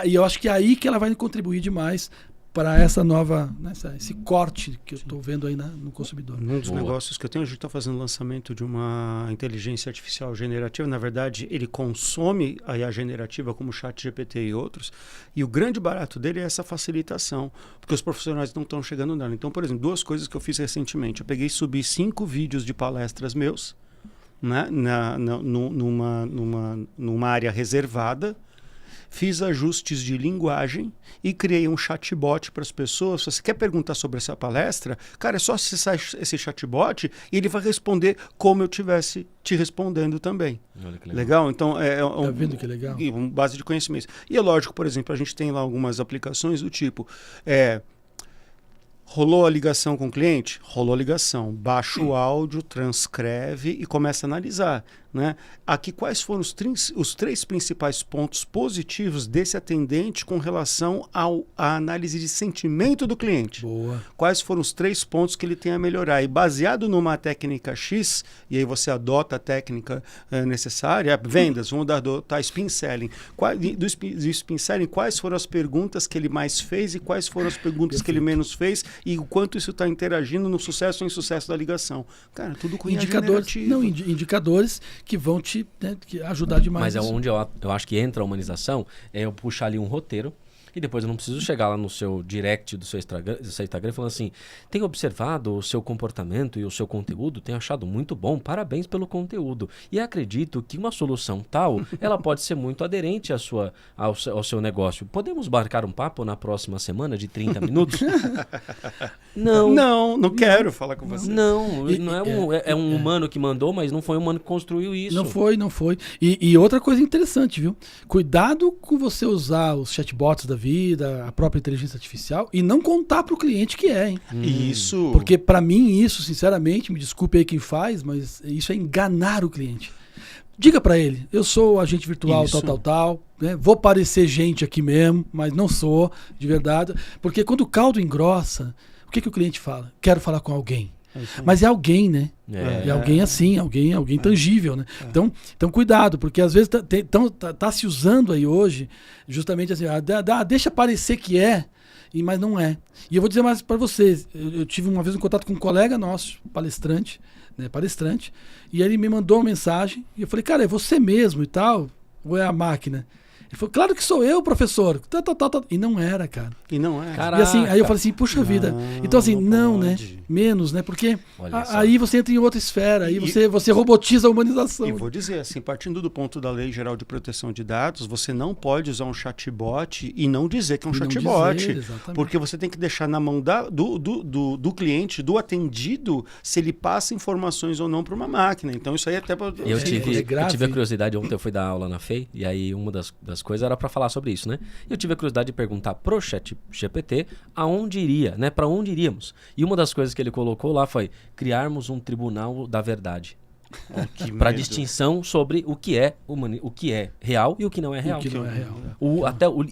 E eu acho que é aí que ela vai contribuir demais para essa nova, esse corte que eu estou vendo aí no consumidor. Um dos negócios que eu tenho, a gente está fazendo o lançamento de uma inteligência artificial generativa. Na verdade, ele consome a IA generativa como o ChatGPT e outros. E o grande barato dele é essa facilitação, porque os profissionais não estão chegando nela. Então, por exemplo, 2 coisas que eu fiz recentemente. Eu peguei e subi 5 vídeos de palestras meus, né, numa área reservada. Fiz ajustes de linguagem e criei um chatbot para as pessoas. Se você quer perguntar sobre essa palestra, cara, é só acessar esse chatbot e ele vai responder como eu estivesse te respondendo também. Olha que legal. Legal? Então, Tá vendo que legal? Uma base de conhecimento. E é lógico, por exemplo, a gente tem lá algumas aplicações do tipo... Rolou a ligação com o cliente? Rolou a ligação. Baixa o áudio, transcreve e começa a analisar. Né? Aqui, quais foram os 3 principais pontos positivos desse atendente com relação à análise de sentimento do cliente? Boa. Quais foram os 3 pontos que ele tem a melhorar? E baseado numa técnica X, e aí você adota a técnica necessária, vendas, vamos adotar spin selling. Do spin selling, quais foram as perguntas que ele mais fez e quais foram as perguntas que ele menos fez e o quanto isso está interagindo no sucesso ou insucesso da ligação? Cara, tudo com indicadores que vão te ajudar demais. Mas é onde eu acho que entra a humanização, é eu puxar ali um roteiro E depois eu não preciso chegar lá no seu direct do seu Instagram falando assim, tenho observado o seu comportamento e o seu conteúdo, tenho achado muito bom, parabéns pelo conteúdo. E acredito que uma solução tal, ela pode ser muito aderente ao seu negócio. Podemos marcar um papo na próxima semana de 30 minutos? Não quero falar com você. Não é um humano que mandou, mas não foi um humano que construiu isso. Não foi. E outra coisa interessante, viu? Cuidado com você usar os chatbots da vida, a própria inteligência artificial, e não contar para o cliente que é, hein? Isso. Porque para mim isso, sinceramente, me desculpe aí quem faz, mas isso é enganar o cliente. Diga para ele, eu sou agente virtual, isso. tal, né? Vou parecer gente aqui mesmo, mas não sou, de verdade. Porque quando o caldo engrossa, o que o cliente fala? Quero falar com alguém. Mas é alguém, né? É alguém assim, alguém tangível, né? Então cuidado, porque às vezes tá se usando aí hoje justamente assim, deixa parecer que é, mas não é. E eu vou dizer mais para vocês, eu tive uma vez um contato com um colega nosso, palestrante, e ele me mandou uma mensagem, e eu falei, cara, é você mesmo e tal, ou é a máquina? Ele falou, claro que sou eu, professor. E não era, cara. E não é. E assim, aí eu falei assim, puxa vida. Então assim, não, né? Menos, né? Porque aí você entra em outra esfera, aí você robotiza a humanização. E vou dizer, assim, partindo do ponto da Lei Geral de Proteção de Dados, você não pode usar um chatbot e não dizer que é um chatbot. Porque você tem que deixar na mão do cliente, do atendido, se ele passa informações ou não para uma máquina. Então isso aí até... Eu tive a curiosidade, ontem eu fui dar aula na FEI, e aí uma das coisas era para falar sobre isso, né? Eu tive a curiosidade de perguntar pro ChatGPT aonde iria, né? Para onde iríamos. E uma das coisas que ele colocou lá foi criarmos um tribunal da verdade. Para distinção sobre o que é real e o que não é real.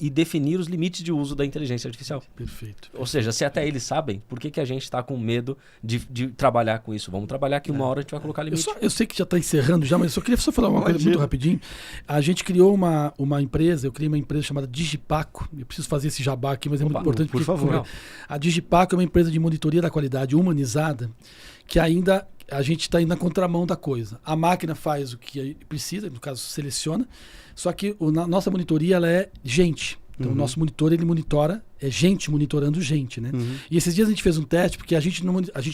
E definir os limites de uso da inteligência artificial. Perfeito. Ou seja, se até eles sabem, por que a gente está com medo de trabalhar com isso? Vamos trabalhar que uma hora a gente vai colocar limite. Eu sei que já está encerrando já, mas eu só queria falar uma coisa muito rapidinho. A gente criou uma empresa, eu criei uma empresa chamada Digipaco. Eu preciso fazer esse jabá aqui, mas é muito importante. Por favor. A Digipaco é uma empresa de monitoria da qualidade humanizada que ainda... A gente está indo na contramão da coisa. A máquina faz o que precisa, no caso seleciona, só que nossa monitoria ela é gente. Então o nosso monitor ele monitora, é gente monitorando gente, né? E esses dias a gente fez um teste, porque a gente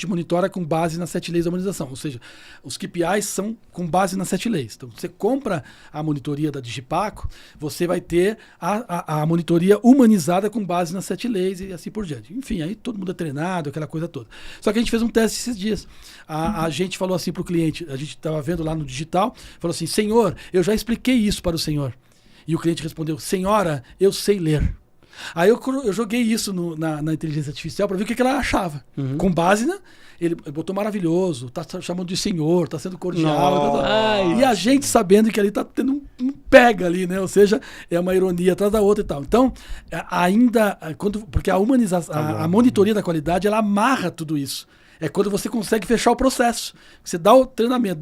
monitora com base nas 7 leis da humanização, ou seja, os KPIs são com base nas 7 leis. Então você compra a monitoria da Digipaco, você vai ter a monitoria humanizada com base nas 7 leis e assim por diante. Enfim, aí todo mundo é treinado, aquela coisa toda. Só que a gente fez um teste esses dias. A gente falou assim para o cliente, a gente estava vendo lá no digital, falou assim, senhor, eu já expliquei isso para o senhor. E o cliente respondeu, senhora, eu sei ler. Aí eu joguei isso na inteligência artificial para ver o que ela achava. Com base ele botou maravilhoso, tá chamando de senhor, tá sendo cordial. E a gente sabendo que ali tá tendo um pega ali, né? Ou seja, é uma ironia atrás da outra e tal. Então, porque a humanização, a monitoria da qualidade, ela amarra tudo isso. É quando você consegue fechar o processo. Você dá o treinamento,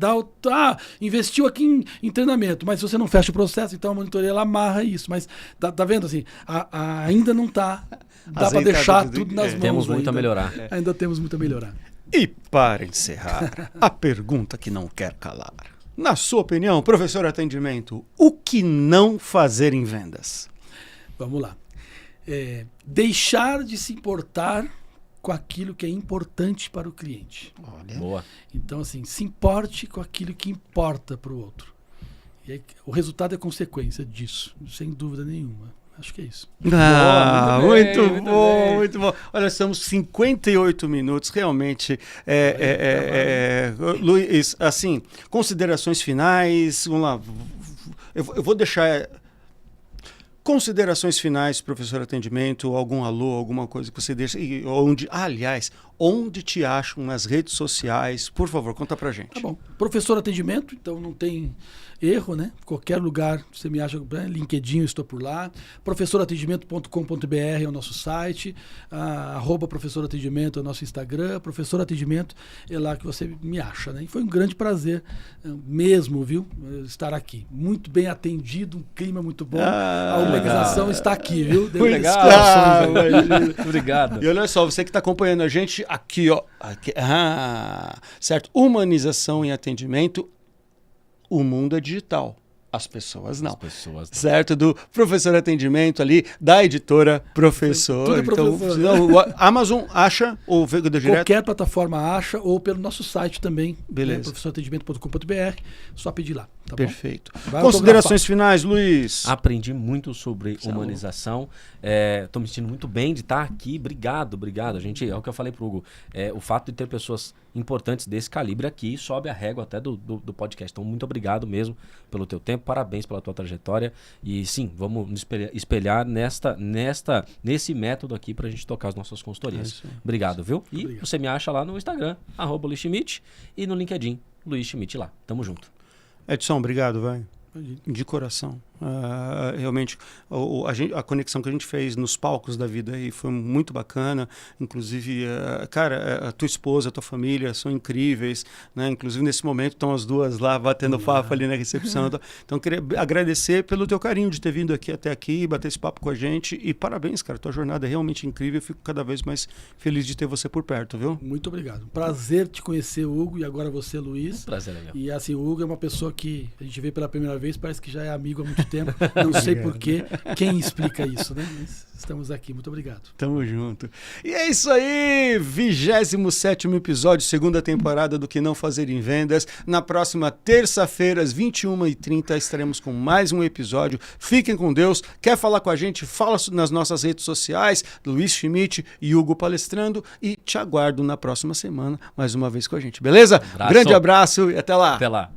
investiu aqui em treinamento, mas se você não fecha o processo, então a monitoria ela amarra isso. Mas tá vendo assim, ainda não dá para deixar tudo nas mãos. Temos muito a melhorar. Ainda temos muito a melhorar. E para encerrar, a pergunta que não quer calar. Na sua opinião, professor atendimento, o que não fazer em vendas? Vamos lá. Deixar de se importar com aquilo que é importante para o cliente. Olha. Boa. Então, assim, se importe com aquilo que importa para o outro. E aí, o resultado é consequência disso, sem dúvida nenhuma. Acho que é isso. Muito bom. Olha, estamos 58 minutos, realmente. Luiz, assim, considerações finais, vamos lá. Eu vou deixar... Considerações finais, professor atendimento, algum alô, alguma coisa que você deixa. Onde te acham nas redes sociais? Por favor, conta pra gente. Tá bom. Professor atendimento, então não tem erro, né? Qualquer lugar você me acha, né? LinkedIn, eu estou por lá. Professoratendimento.com.br é o nosso site. @professoratendimento é o nosso Instagram. Professor Atendimento é lá que você me acha, né? E foi um grande prazer mesmo, viu? Estar aqui. Muito bem atendido, um clima muito bom. A humanização está aqui, viu? Muito legal. Obrigado. E olha só, você que está acompanhando a gente aqui, ó. Certo? Humanização em atendimento. O mundo é digital. As pessoas não. As pessoas não. Certo? Do Professor Atendimento ali, da editora Professor. Tudo Então, Professor. o Amazon acha ou vê direto? Qualquer plataforma acha ou pelo nosso site também. Beleza. Né, professoratendimento.com.br. Só pedir lá. Tá Perfeito. Bom? Considerações finais, Luiz. Aprendi muito sobre humanização. Estou me sentindo muito bem de estar aqui. Obrigado. A gente, é o que eu falei pro Hugo. O fato de ter pessoas importantes desse calibre aqui sobe a régua até do podcast. Então, muito obrigado mesmo pelo teu tempo. Parabéns pela tua trajetória. E sim, vamos nos espelhar nesse método aqui para a gente tocar as nossas consultorias. Obrigado, viu? E você me acha lá no Instagram, @Luiz Schmidt, e no LinkedIn, Luiz Schmidt lá. Tamo junto. Edson, obrigado, vai. De coração. Realmente a conexão que a gente fez nos palcos da vida aí foi muito bacana. Inclusive, cara, a tua esposa, a tua família são incríveis, né? Inclusive nesse momento estão as duas lá batendo papo ali na recepção. Então queria agradecer pelo teu carinho de ter vindo aqui até aqui, bater esse papo com a gente, e parabéns, cara, tua jornada é realmente incrível. Eu fico cada vez mais feliz de ter você por perto, viu? Muito obrigado. Prazer te conhecer, Hugo, e agora você, Luiz. Prazer, legal. E assim, o Hugo é uma pessoa que a gente vê pela primeira vez, parece que já é amigo há muito tempo. Não sei porquê. Quem explica isso, né? Mas estamos aqui. Muito obrigado. Tamo junto. E é isso aí! 27º episódio, segunda temporada do Que Não Fazer em Vendas. Na próxima terça-feira, às 21h30, estaremos com mais um episódio. Fiquem com Deus. Quer falar com a gente? Fala nas nossas redes sociais, Luiz Schmidt e Hugo Palestrando. E te aguardo na próxima semana, mais uma vez com a gente. Beleza? Grande abraço e até lá! Até lá!